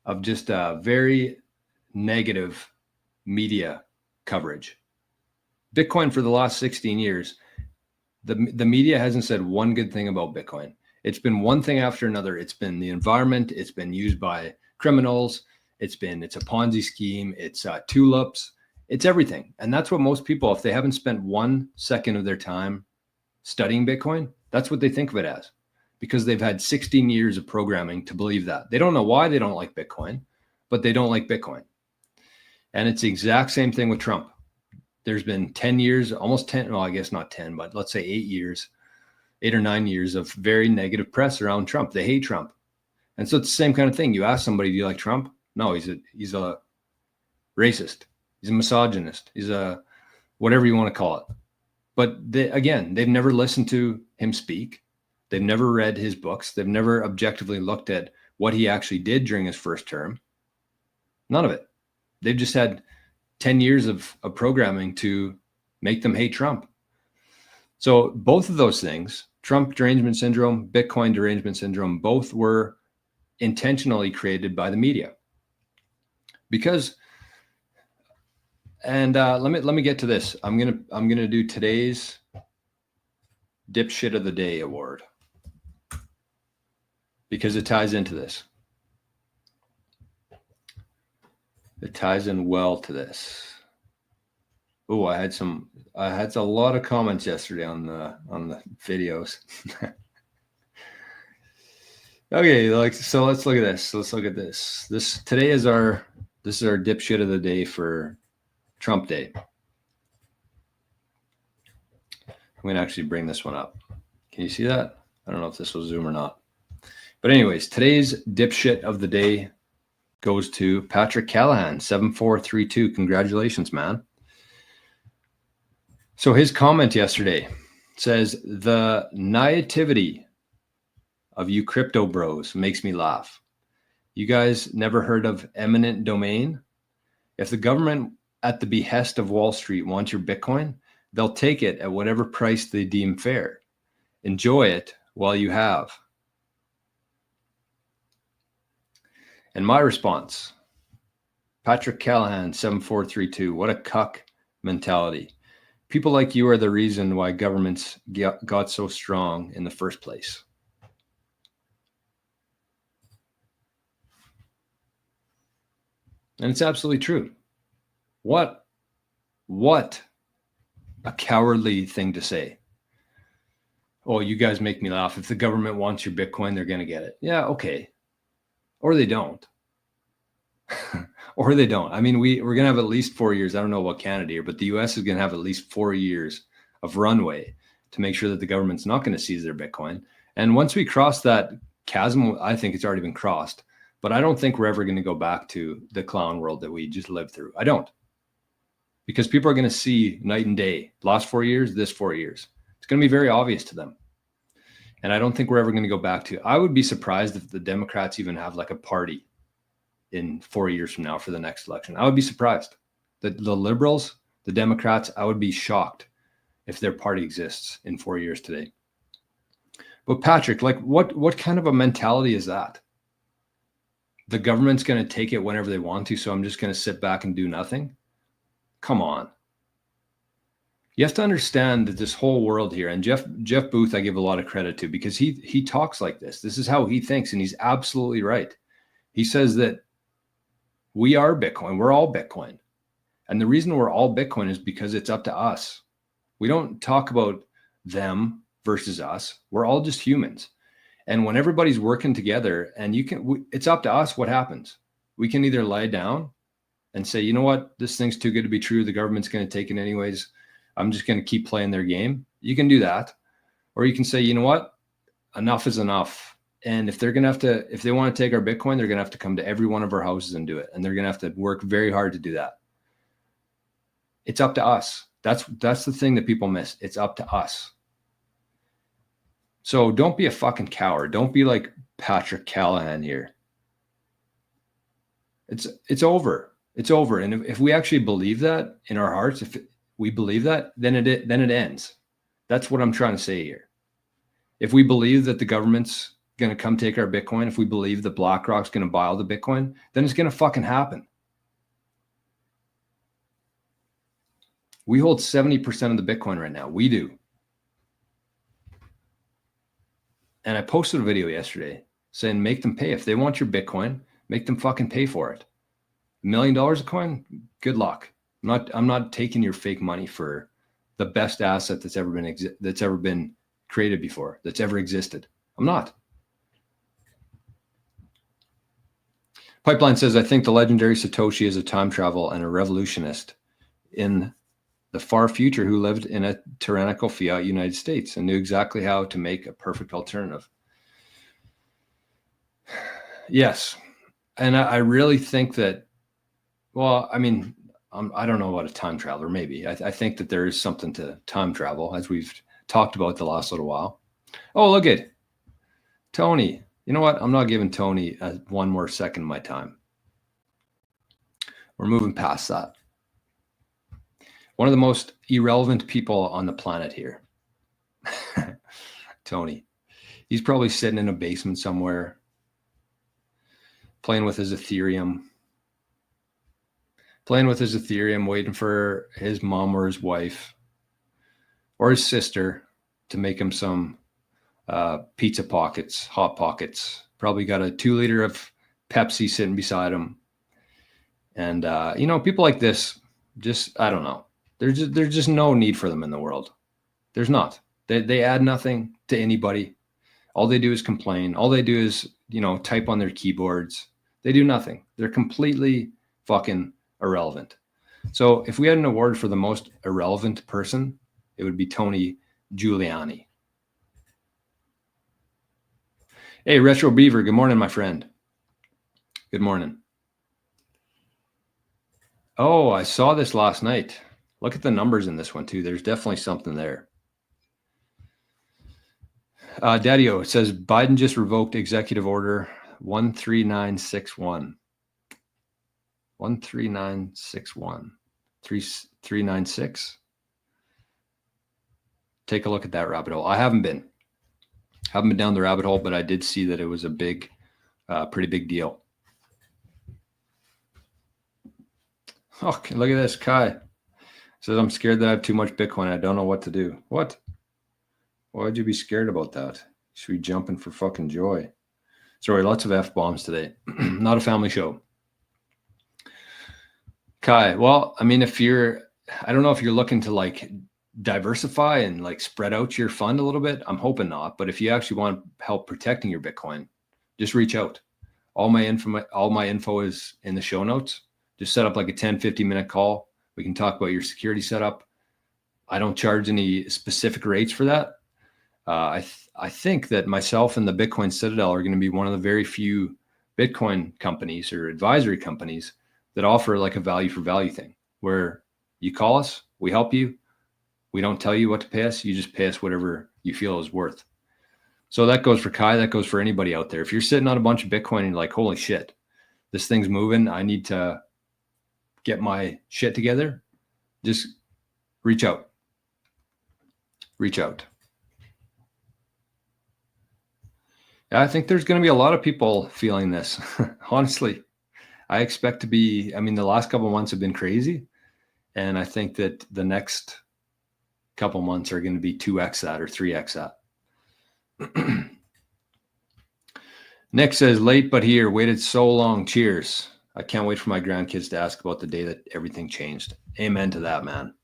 of just very negative media coverage. Bitcoin for the last 16 years, the media hasn't said one good thing about Bitcoin. It's been one thing after another. It's been the environment. It's been used by criminals. It's a Ponzi scheme. It's tulips. It's everything. And that's what most people, if they haven't spent 1 second of their time studying Bitcoin, that's what they think of it as, because they've had 16 years of programming to believe that. They don't know why they don't like Bitcoin, but they don't like Bitcoin. And it's the exact same thing with Trump. There's been 10 years, almost 10, well, I guess not 10, but let's say 8 or 9 years of very negative press around Trump. They hate Trump. And so it's the same kind of thing. You ask somebody, do you like Trump? No, he's a racist. He's a misogynist. He's a whatever you want to call it. But they've never listened to him speak. They've never read his books. They've never objectively looked at what he actually did during his first term. None of it. They've just had 10 years of programming to make them hate Trump. So both of those things, Trump derangement syndrome, Bitcoin derangement syndrome, both were intentionally created by the media. Because, and let me get to this. I'm gonna do today's dipshit of the day award, because it ties into this. It ties in well to this. Oh, I had a lot of comments yesterday on the videos. Okay, so let's look at this. Let's look at this. This is our dipshit of the day for Trump Day. I'm going to actually bring this one up. Can you see that? I don't know if this will zoom or not. But anyways, today's dipshit of the day goes to Patrick Callahan, 7432. Congratulations, man. So his comment yesterday says, the naivety of you crypto bros makes me laugh. You guys never heard of eminent domain? If the government at the behest of Wall Street wants your Bitcoin, they'll take it at whatever price they deem fair. Enjoy it while you have. And my response, Patrick Callahan, 7432, what a cuck mentality. People like you are the reason why governments got so strong in the first place. And it's absolutely true. What a cowardly thing to say. Oh, you guys make me laugh. If the government wants your Bitcoin, they're going to get it. Yeah, okay. Or they don't. Or they don't. I mean, we're going to have at least 4 years. I don't know about Canada here, but the US is going to have at least 4 years of runway to make sure that the government's not going to seize their Bitcoin. And once we cross that chasm, I think it's already been crossed. But I don't think we're ever going to go back to the clown world that we just lived through. I don't. Because people are going to see night and day. Last 4 years, this 4 years. It's going to be very obvious to them. And I don't think we're ever going to go back to. I would be surprised if the Democrats even have like a party in 4 years from now for the next election. I would be surprised. The liberals, the Democrats, I would be shocked if their party exists in 4 years today. But Patrick, like what kind of a mentality is that? The government's going to take it whenever they want to, so I'm just going to sit back and do nothing? Come on. You have to understand that this whole world here, and Jeff Booth, I give a lot of credit to, because he talks like this. This is how he thinks, and he's absolutely right. He says that we are Bitcoin. We're all Bitcoin. And the reason we're all Bitcoin is because it's up to us. We don't talk about them versus us. We're all just humans. And when everybody's working together, and it's up to us what happens. We can either lie down and say, you know what, this thing's too good to be true. The government's going to take it anyways. I'm just going to keep playing their game. You can do that. Or you can say, you know what, enough is enough. And if they want to take our Bitcoin, they're going to have to come to every one of our houses and do it. And they're going to have to work very hard to do that. It's up to us. That's the thing that people miss. It's up to us. So don't be a fucking coward. Don't be like Patrick Callahan here. It's over. It's over. And if we actually believe that in our hearts, if we believe that, then it ends. That's what I'm trying to say here. If we believe that the government's going to come take our Bitcoin, if we believe that BlackRock's going to buy all the Bitcoin, then it's going to fucking happen. We hold 70% of the Bitcoin right now. We do. And I posted a video yesterday saying, make them pay. If they want your Bitcoin, make them fucking pay for it. $1 million a coin, good luck. I'm not taking your fake money for the best asset that's ever been created before, that's ever existed. I'm not. Pipeline says, I think the legendary Satoshi is a time travel and a revolutionist in the far future who lived in a tyrannical fiat United States and knew exactly how to make a perfect alternative. Yes. And I really think that, well, I mean, I don't know about a time traveler, maybe. I think that there is something to time travel, as we've talked about the last little while. Oh, look at Tony. You know what? I'm not giving Tony one more second of my time. We're moving past that. One of the most irrelevant people on the planet here. Tony. He's probably sitting in a basement somewhere, playing with his Ethereum, waiting for his mom or his wife or his sister to make him some pizza pockets, hot pockets. Probably got a 2 liter of Pepsi sitting beside him. And, people like this, just, I don't know. There's just no need for them in the world. There's not. They add nothing to anybody. All they do is complain. All they do is, type on their keyboards. They do nothing. They're completely fucking irrelevant. So if we had an award for the most irrelevant person, it would be Tony Giuliani. Hey, Retro Beaver. Good morning, my friend. Good morning. Oh, I saw this last night. Look at the numbers in this one, too. There's definitely something there. Daddy-O, it says Biden just revoked executive order 13961. 13961. 396. Take a look at that rabbit hole. I haven't been down the rabbit hole, but I did see that it was a pretty big deal. Oh, look at this. Kai says, I'm scared that I have too much Bitcoin. I don't know what to do. What? Why would you be scared about that? You should be jumping for fucking joy. Sorry, lots of F-bombs today. Not a family show. Kai, well, I mean, I don't know if you're looking to diversify and spread out your fund a little bit. I'm hoping not. But if you actually want help protecting your Bitcoin, just reach out. All my info is in the show notes. Just set up a 10, 15-minute call. We can talk about your security setup. I don't charge any specific rates for that. I think that myself and the Bitcoin Citadel are going to be one of the very few Bitcoin companies or advisory companies that offer a value for value thing, where you call us, we help you. We don't tell you what to pay us. You just pay us whatever you feel is worth. So that goes for Kai. That goes for anybody out there. If you're sitting on a bunch of Bitcoin and you're like, holy shit, this thing's moving, I need to get my shit together, just reach out. I think there's going to be a lot of people feeling this. Honestly, I expect to be, the last couple of months have been crazy. And I think that the next couple months are going to be 2x that or 3x that. Nick says, late but here, waited so long. Cheers. I can't wait for my grandkids to ask about the day that everything changed. Amen to that, man.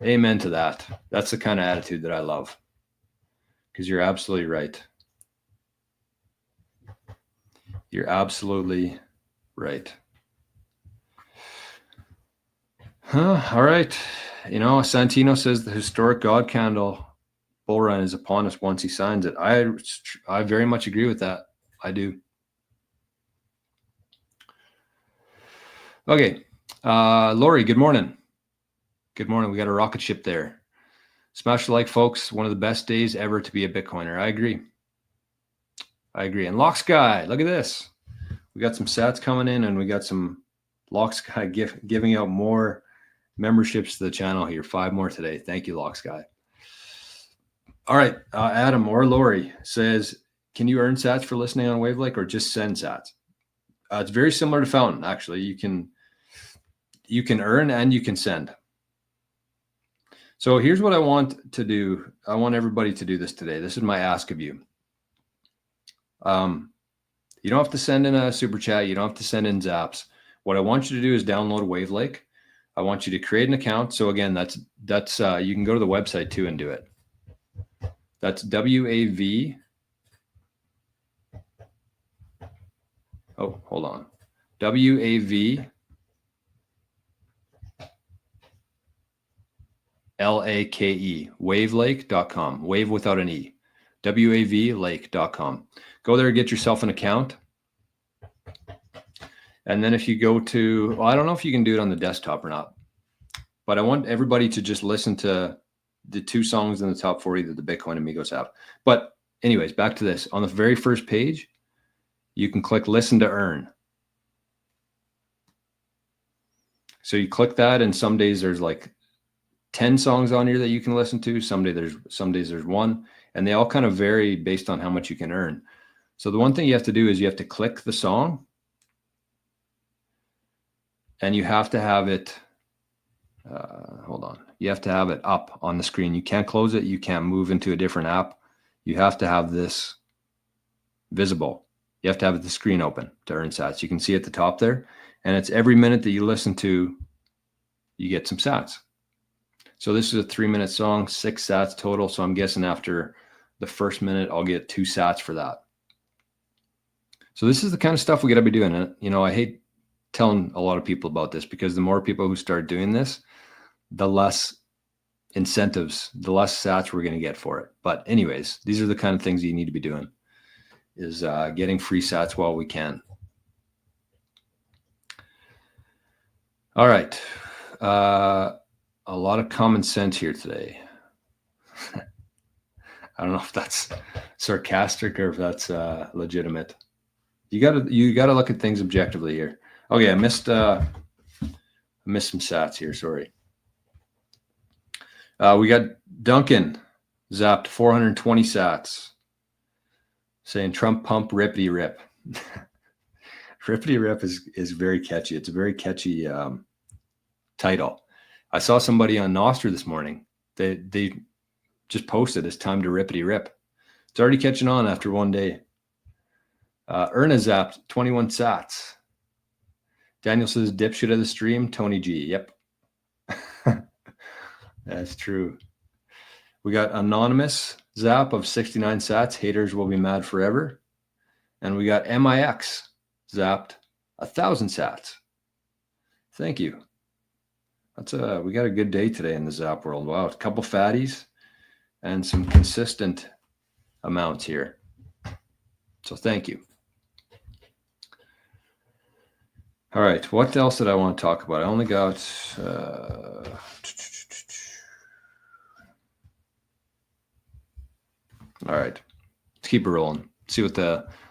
Amen to that. That's the kind of attitude that I love. Because you're absolutely right. You're absolutely right. All right. Santino says the historic God candle bull run is upon us once he signs it. I very much agree with that. I do. Okay. Lori, good morning. Good morning. We got a rocket ship there. Smash the like, folks. One of the best days ever to be a Bitcoiner. I agree. And Lock Sky, look at this. We got some sats coming in, and we got some Lock Sky giving out more memberships to the channel here. 5 more today. Thank you, Lock Sky. All right. Adam or Lori says, can you earn sats for listening on Wavelake or just send sats? It's very similar to Fountain, actually. You can earn and you can send. So here's what I want to do. I want everybody to do this today. This is my ask of you. You don't have to send in a super chat. You don't have to send in zaps. What I want you to do is download Wavelake. I want you to create an account. So again, that's you can go to the website too and do it. That's WAV. Oh, hold on. WAV LAKE, wavelake.com, wave without an E, wavlake.com. Go there, get yourself an account. And then if you go to, well, I don't know if you can do it on the desktop or not, but I want everybody to just listen to the 2 songs in the top 40 that the Bitcoin Amigos have. But anyways, back to this. On the very first page, you can click listen to earn. So you click that, and some days there's like 10 songs on here that you can listen to. Some days there's 1, and they all kind of vary based on how much you can earn. So the one thing you have to do is you have to click the song, and you have to have it, hold on. You have to have it up on the screen. You can't close it. You can't move into a different app. You have to have this visible. You have to have the screen open to earn sats. You can see at the top there, and it's every minute that you listen to, you get some sats. So this is a 3-minute song, 6 sats total. So I'm guessing after the first minute, I'll get 2 sats for that. So this is the kind of stuff we got to be doing. And, you know, I hate telling a lot of people about this, because the more people who start doing this, the less incentives, the less sats we're going to get for it. But anyways, these are the kind of things you need to be doing, is getting free sats while we can. All right. A lot of common sense here today. I don't know if that's sarcastic or if that's legitimate. You gotta look at things objectively here. Okay, I missed some sats here. Sorry. We got Duncan zapped 420 sats, saying Trump pump rippity rip. Rippity rip is very catchy. It's a very catchy title. I saw somebody on Nostr this morning. They just posted, it's time to rippity rip. It's already catching on after 1 day. Erna zapped 21 sats. Daniel says, dipshit of the stream, Tony G. Yep. That's true. We got Anonymous zap of 69 sats. Haters will be mad forever. And we got MIX zapped 1,000 sats. Thank you. We got a good day today in the zap world. Wow, a couple fatties and some consistent amounts here. So thank you. All right, what else did I want to talk about? I only got all right, let's keep it rolling.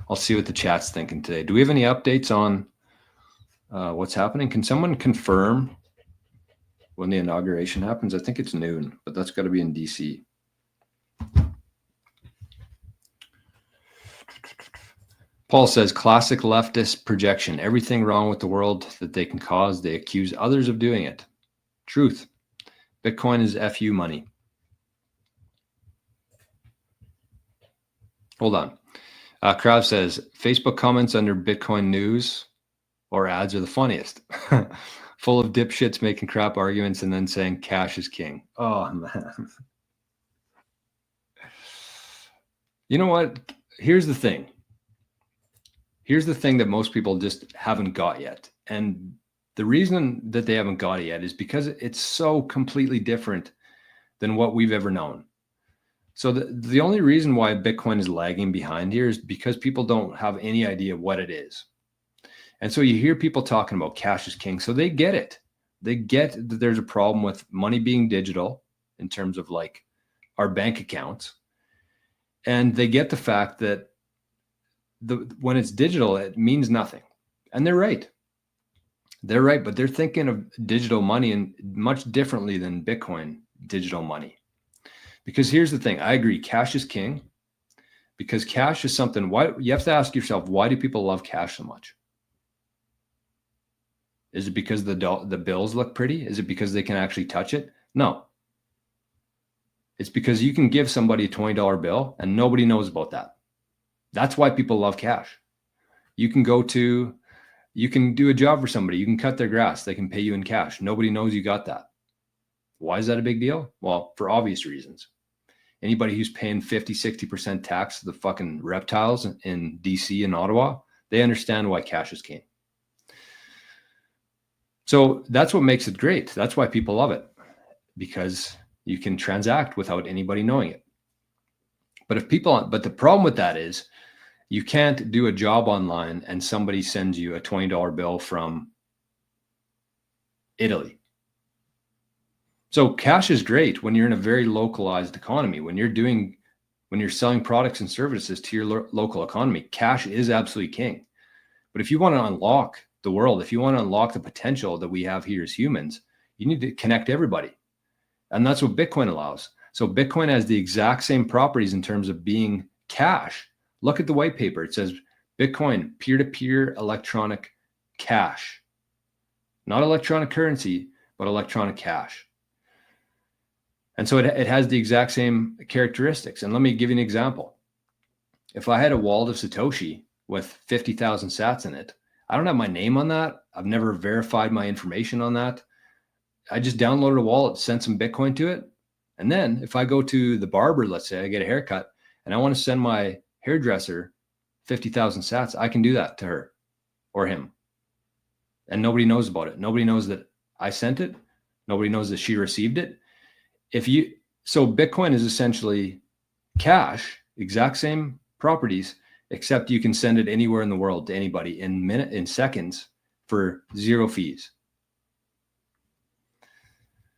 I'll see what the chat's thinking today. Do we have any updates on what's happening? Can someone confirm when the inauguration happens? I think it's noon, but that's got to be in DC. Paul says, classic leftist projection. Everything wrong with the world that they can cause, they accuse others of doing it. Truth. Bitcoin is FU money. Hold on. Krav says, Facebook comments under Bitcoin news or ads are the funniest. Full of dipshits making crap arguments and then saying cash is king. Oh, man. You know what? Here's the thing. Here's the thing that most people just haven't got yet. And the reason that they haven't got it yet is because it's so completely different than what we've ever known. So the only reason why Bitcoin is lagging behind here is because people don't have any idea what it is. And so you hear people talking about cash is king. So they get it. They get that there's a problem with money being digital in terms of like our bank accounts. And they get the fact that when it's digital, it means nothing. And they're right. They're right, but they're thinking of digital money and much differently than Bitcoin digital money. Because here's the thing, I agree, cash is king, because cash is something, why you have to ask yourself, why do people love cash so much? Is it because the bills look pretty? Is it because they can actually touch it? No. It's because you can give somebody a $20 bill and nobody knows about that. That's why people love cash. You can go to You can do a job for somebody. You can cut their grass. They can pay you in cash. Nobody knows you got that. Why is that a big deal? Well, for obvious reasons. Anybody who's paying 50, 60% tax to the fucking reptiles in DC and Ottawa, they understand why cash is king. So that's what makes it great. That's why people love it, because you can transact without anybody knowing it. But the problem with that is you can't do a job online and somebody sends you a $20 bill from Italy. So cash is great when you're in a very localized economy. When you're selling products and services to your local economy, cash is absolutely king. But if you want to unlock the world, if you want to unlock the potential that we have here as humans, you need to connect everybody. And that's what Bitcoin allows. So Bitcoin has the exact same properties in terms of being cash. Look at the white paper. It says Bitcoin, peer-to-peer electronic cash. Not electronic currency, but electronic cash. And so it has the exact same characteristics. And let me give you an example. If I had a wallet of Satoshi with 50,000 sats in it, I don't have my name on that. I've never verified my information on that. I just downloaded a wallet, sent some Bitcoin to it. And then if I go to the barber, let's say I get a haircut and I want to send my hairdresser 50,000 sats, I can do that to her or him. And nobody knows about it. Nobody knows that I sent it. Nobody knows that she received it. So Bitcoin is essentially cash, exact same properties, except you can send it anywhere in the world to anybody in seconds for zero fees.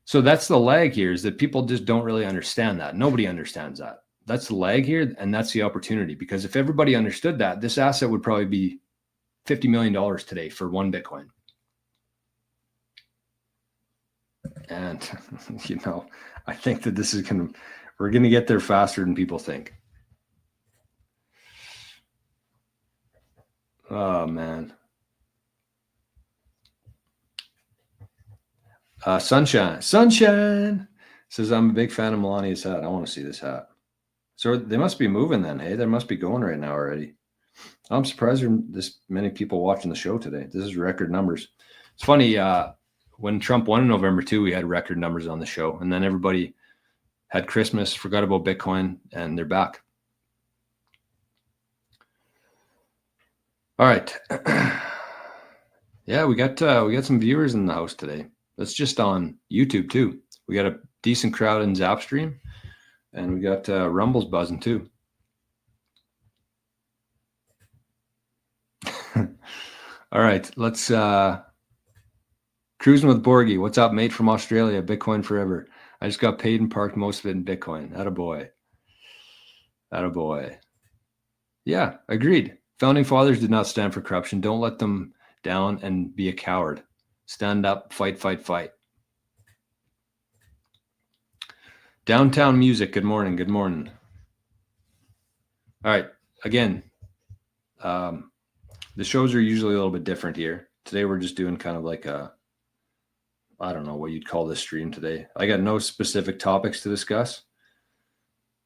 So that's the lag here, is that people just don't really understand that. Nobody understands that. That's the lag here, and that's the opportunity. Because if everybody understood that, this asset would probably be $50 million today for one Bitcoin. And, I think that we're going to get there faster than people think. Oh, man. Sunshine says, I'm a big fan of Melania's hat. I want to see this hat. So they must be moving then. Hey, they must be going right now already. I'm surprised there are this many people watching the show today. This is record numbers. It's funny. When Trump won in November too, we had record numbers on the show, and then everybody had Christmas, forgot about Bitcoin, and they're back. All right. Yeah, we got some viewers in the house today. That's just on YouTube too. We got a decent crowd in Zapstream, and we got Rumble's buzzing too. All right, let's cruising with Borgie. What's up, mate, from Australia? Bitcoin forever. I just got paid and parked most of it in Bitcoin. Attaboy. Yeah, agreed. Founding fathers did not stand for corruption. Don't let them down and be a coward. Stand up, fight. Downtown Music, good morning. All right, again, the shows are usually a little bit different here. Today we're just doing kind of like I don't know what you'd call this stream today. I got no specific topics to discuss,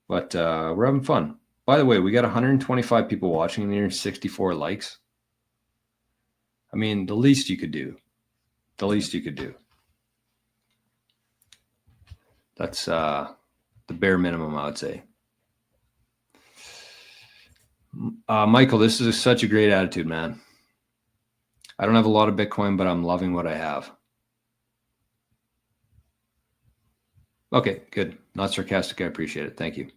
but we're having fun. By the way, we got 125 people watching and near 64 likes. I mean, the least you could do. That's the bare minimum, I would say. Michael, this is such a great attitude, man. I don't have a lot of Bitcoin, but I'm loving what I have. Okay, good. Not sarcastic. I appreciate it. Thank you.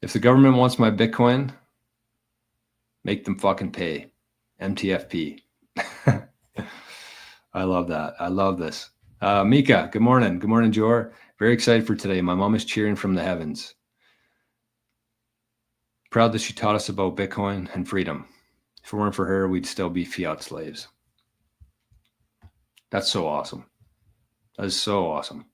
If the government wants my Bitcoin, make them fucking pay. MTFP. I love that. I love this. Mika, good morning. Good morning, Jor. Very excited for today. My mom is cheering from the heavens. Proud that she taught us about Bitcoin and freedom. If it weren't for her, we'd still be fiat slaves. That's so awesome. That is so awesome.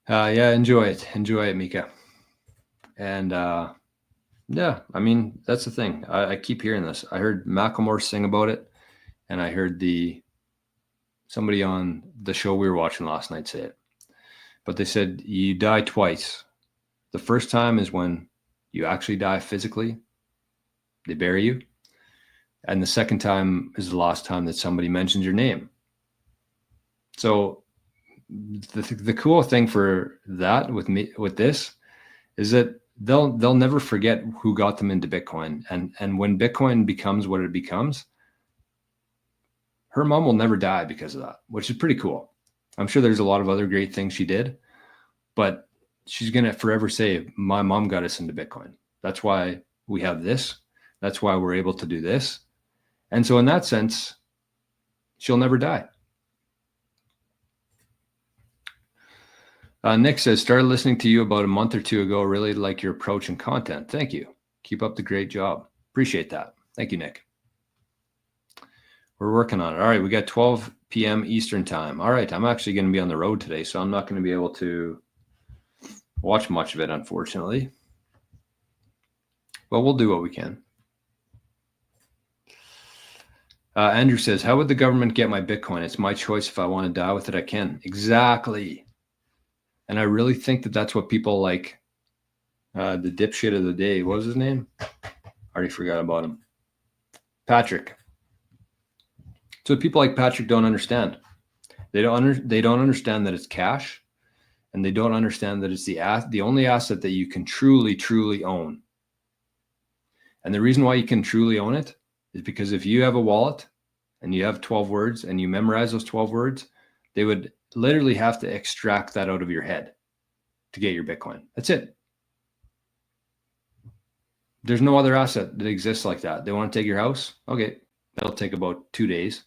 Yeah, enjoy it, Mika. And yeah, I mean, that's the thing. I keep hearing this. I heard Macklemore sing about it, and I heard somebody on the show we were watching last night say it. But they said you die twice. The first time is when you actually die physically. They bury you. And the second time is the last time that somebody mentions your name. So the cool thing for that with this is that they'll never forget who got them into Bitcoin. And when Bitcoin becomes what it becomes, her mom will never die because of that, which is pretty cool. I'm sure there's a lot of other great things she did, but she's going to forever say, my mom got us into Bitcoin. That's why we have this. That's why we're able to do this. And so in that sense, she'll never die. Nick says, started listening to you about a month or two ago. Really like your approach and content. Thank you. Keep up the great job. Appreciate that. Thank you, Nick. We're working on it. All right, we got 12 p.m. Eastern time. All right, I'm actually going to be on the road today, so I'm not going to be able to watch much of it, unfortunately. But we'll do what we can. Andrew says, how would the government get my Bitcoin? It's my choice. If I want to die with it, I can. Exactly. And I really think that that's what people like. The dipshit of the day. What was his name? I already forgot about him. Patrick. So people like Patrick don't understand. They don't understand that it's cash, and they don't understand that it's the only asset that you can truly own. And the reason why you can truly own it is because if you have a wallet and you have 12 words and you memorize those 12 words, they would literally have to extract that out of your head to get your Bitcoin. That's it. There's no other asset that exists like that. They want to take your house? Okay, that'll take about 2 days.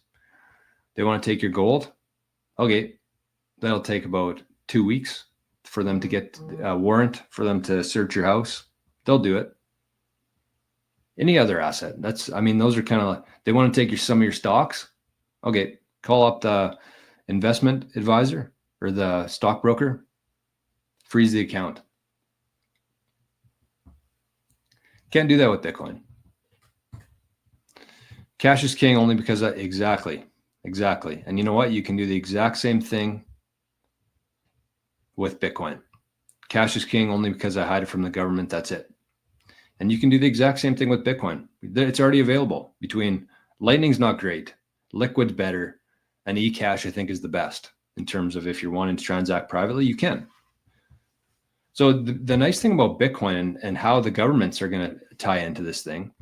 They want to take your gold? Okay, that'll take about 2 weeks for them to get a warrant for them to search your house. They'll do it. Any other asset. Those are kind of like, they want to take some of your stocks. Okay, call up the investment advisor or the stockbroker, freeze the account. Can't do that with Bitcoin. Cash is king only because exactly. And you know what? You can do the exact same thing with Bitcoin. Cash is king only because I hide it from the government. That's it. And you can do the exact same thing with Bitcoin. It's already available. Between Lightning's not great, Liquid's better, and eCash I think is the best in terms of if you're wanting to transact privately, you can. So the nice thing about Bitcoin and how the governments are going to tie into this thing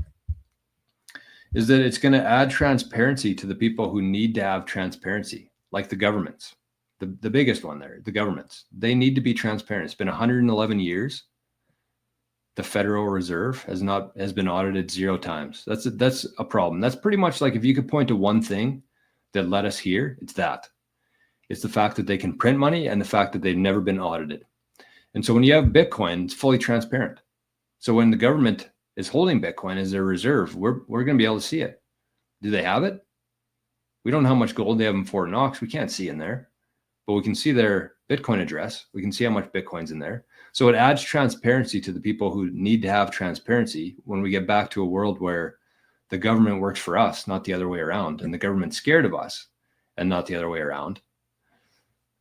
is that it's going to add transparency to the people who need to have transparency, like the governments. The biggest one there, the governments. They need to be transparent. It's been 111 years. The Federal Reserve has been audited 0 times. That's a problem. That's pretty much like if you could point to one thing that led us here, it's that. It's the fact that they can print money and the fact that they've never been audited. And so when you have Bitcoin, it's fully transparent. So when the government is holding Bitcoin as their reserve, we're going to be able to see it. Do they have it? We don't know how much gold they have in Fort Knox. We can't see in there, but we can see their Bitcoin address. We can see how much Bitcoin's in there. So it adds transparency to the people who need to have transparency when we get back to a world where the government works for us, not the other way around, and the government's scared of us and not the other way around.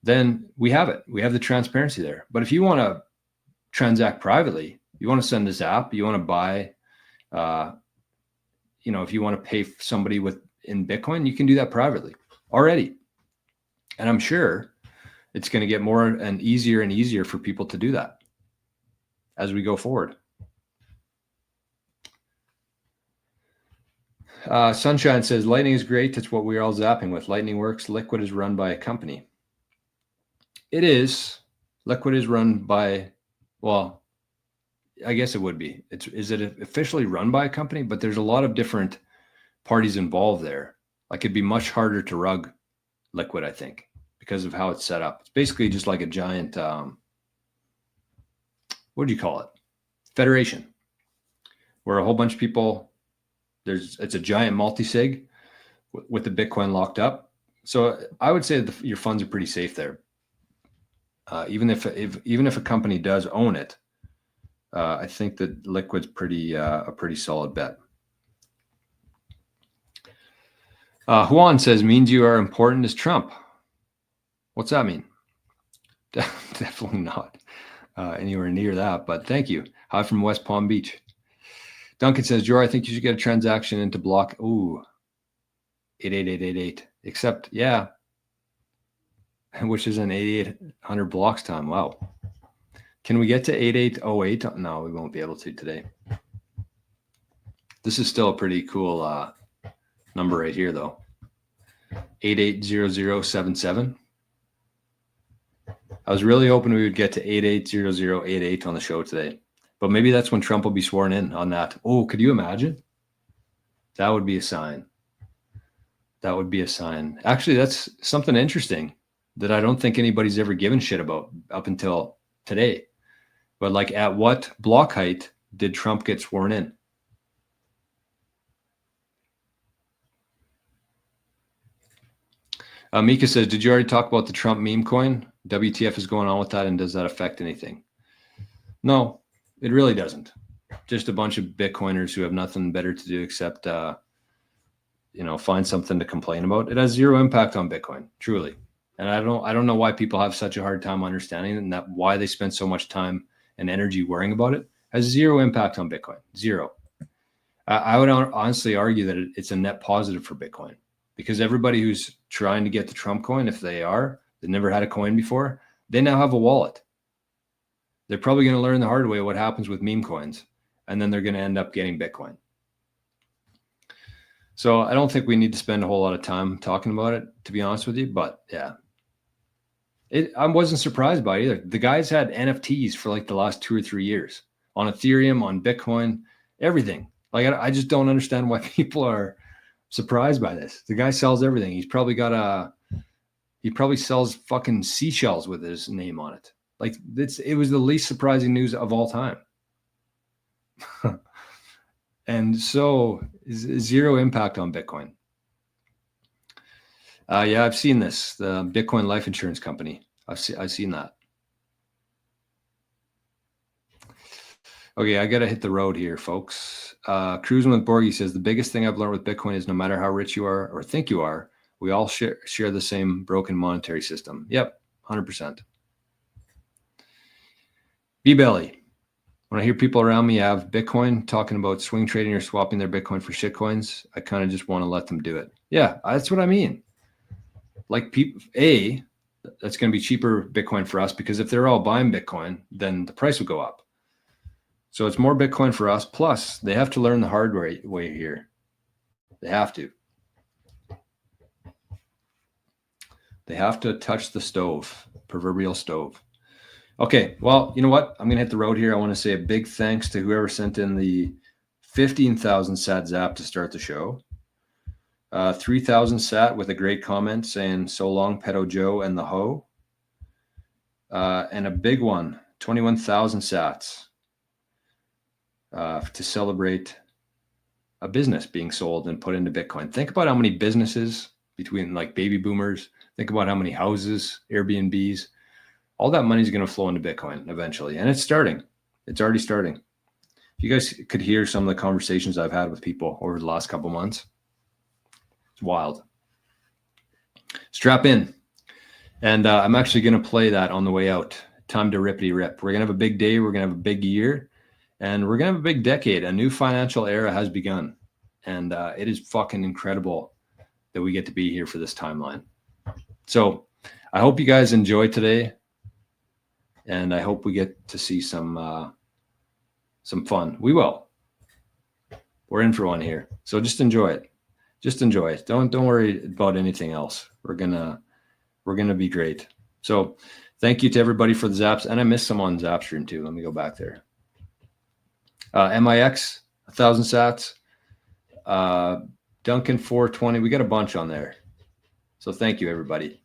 Then we have it. We have the transparency there. But if you want to transact privately, you want to send a Zap, you want to buy, if you want to pay somebody in Bitcoin, you can do that privately already. And I'm sure it's going to get more and easier for people to do that as we go forward. Sunshine says, Lightning is great. That's what we're all zapping with. Lightning works. Liquid is run by a company. It is. Liquid is run by, well, I guess it would be. Is it officially run by a company? But there's a lot of different parties involved there. Like it'd be much harder to rug Liquid, I think, because of how it's set up. It's basically just like a giant, what do you call it? Federation, where a whole bunch of people, it's a giant multi-sig with the Bitcoin locked up. So I would say that your funds are pretty safe there. Even if a company does own it, I think that Liquid's a pretty solid bet. Juan says, means you are important as Trump. What's that mean? Definitely not. anywhere near that, but thank you. Hi from West Palm Beach. Duncan says, Joe, I think you should get a transaction into block. Ooh, 88888. Except, yeah, which is an 8800 blocks time. Wow. Can we get to 8808? No, we won't be able to today. This is still a pretty cool number right here, though. 880077. I was really hoping we would get to 880088 on the show today, but maybe that's when Trump will be sworn in on that. Oh, could you imagine? That would be a sign. That would be a sign. Actually, that's something interesting that I don't think anybody's ever given shit about up until today. But like, at what block height did Trump get sworn in? Mika says, did you already talk about the Trump meme coin? WTF is going on with that, and does that affect anything? No, it really doesn't. Just a bunch of Bitcoiners who have nothing better to do except, find something to complain about. It has zero impact on Bitcoin, truly. And I don't know why people have such a hard time understanding it, and that why they spend so much time and energy worrying about it. It has zero impact on Bitcoin, zero. I would honestly argue that it's a net positive for Bitcoin, because everybody who's trying to get the Trump coin, if they never had a coin before, they now have a wallet. They're probably going to learn the hard way what happens with meme coins, and then they're going to end up getting Bitcoin. So I don't think we need to spend a whole lot of time talking about it, to be honest with you. But yeah, I wasn't surprised by it either. The guys had NFTs for like the last 2 or 3 years on Ethereum, on Bitcoin, everything. Like, I just don't understand why people are surprised by this. The guy sells everything. He probably sells fucking seashells with his name on it. Like, it was the least surprising news of all time. And so zero impact on Bitcoin. Yeah, I've seen this, the Bitcoin life insurance company. I've seen that. Okay, I got to hit the road here, folks. Cruising with Borgie says, the biggest thing I've learned with Bitcoin is no matter how rich you are or think you are, we all share the same broken monetary system. Yep, 100%. B-Belly. When I hear people around me have Bitcoin talking about swing trading or swapping their Bitcoin for shit coins, I kind of just want to let them do it. Yeah, that's what I mean. Like, that's going to be cheaper Bitcoin for us, because if they're all buying Bitcoin, then the price will go up. So it's more Bitcoin for us. Plus, they have to learn the hard way here. They have to. They have to touch the stove, proverbial stove. Okay, well, you know what? I'm going to hit the road here. I want to say a big thanks to whoever sent in the 15,000 sat zap to start the show. 3,000 sat with a great comment saying, so long, Pedo Joe and the Ho. And a big one, 21,000 sats to celebrate a business being sold and put into Bitcoin. Think about how many businesses between like baby boomers. Think about how many houses, Airbnbs. All that money is going to flow into Bitcoin eventually. And it's starting. It's already starting. If you guys could hear some of the conversations I've had with people over the last couple months, it's wild. Strap in. And I'm actually going to play that on the way out. Time to rippity rip. We're going to have a big day. We're going to have a big year. And we're going to have a big decade. A new financial era has begun. And it is fucking incredible that we get to be here for this timeline. So I hope you guys enjoy today. And I hope we get to see some fun. We will. We're in for one here. So just enjoy it. Just enjoy it. Don't worry about anything else. We're gonna be great. So thank you to everybody for the zaps. And I missed some on Zapstream too. Let me go back there. MIX, 1,000 sats. Duncan 420. We got a bunch on there. So thank you, everybody.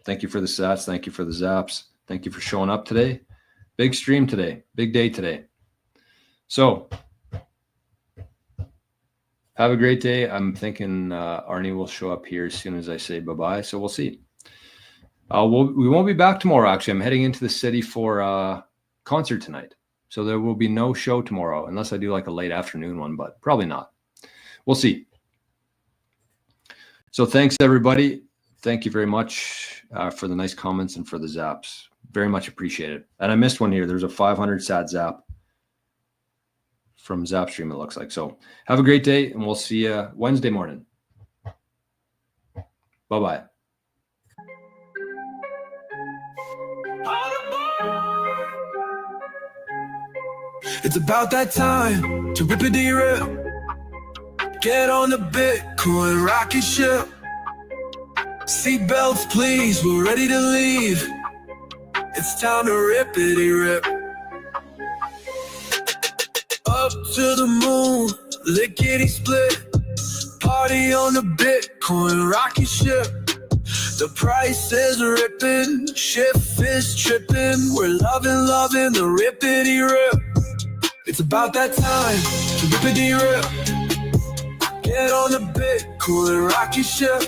Thank you for the sats. Thank you for the zaps. Thank you for showing up today. Big stream today. Big day today. So have a great day. I'm thinking Arnie will show up here as soon as I say bye-bye. So we'll see. We won't be back tomorrow, actually. I'm heading into the city for a concert tonight. So there will be no show tomorrow unless I do like a late afternoon one, but probably not. We'll see. So thanks, everybody. Thank you very much for the nice comments and for the zaps. Very much appreciated. And I missed one here. There's a 500 sat zap from Zapstream, it looks like. So have a great day, and we'll see you Wednesday morning. Bye-bye. It's about that time to rippity-rip. Get on the Bitcoin rocket ship. Seatbelts, please, we're ready to leave. It's time to rippity-rip. Up to the moon, lickety-split. Party on the Bitcoin rocket ship. The price is ripping, ship is tripping. We're loving the rippity-rip. It's about that time to rippity-rip. Get on the Bitcoin rocket ship.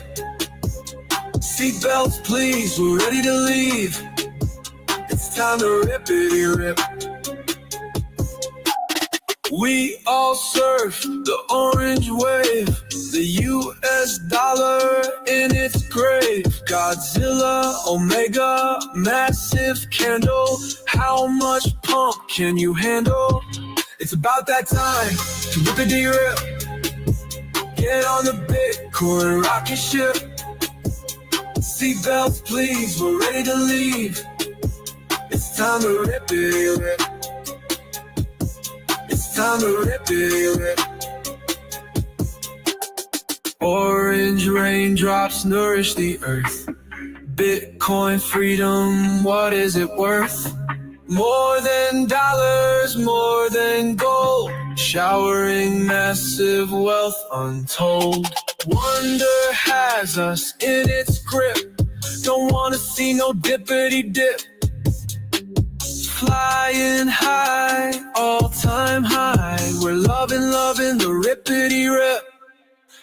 Seatbelts, please, we're ready to leave. It's time to rippity-rip. We all surf the orange wave, the US dollar in its grave. Godzilla, Omega, massive candle. How much pump can you handle? It's about that time to rippity-rip. Get on the Bitcoin rocket ship. Seatbelts, please, we're ready to leave. It's time to rippity-rip. It's time to rippity-rip. Orange raindrops nourish the earth. Bitcoin freedom, what is it worth? More than dollars, more than gold. Showering massive wealth untold. Wonder has us in its grip. Don't wanna see no dippity-dip. Flying high, all-time high. We're loving the rippity-rip.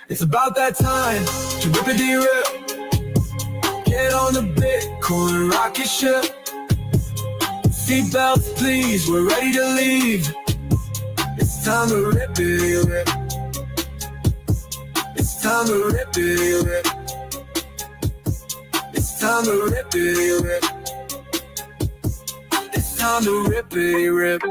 It's about that time to rippity-rip. Get on the Bitcoin rocket ship. Seatbelts, please, we're ready to leave. It's time to rippity-rip. It's time to rippity-rip. It's time to rippity-rip. It's time to rippity-rip.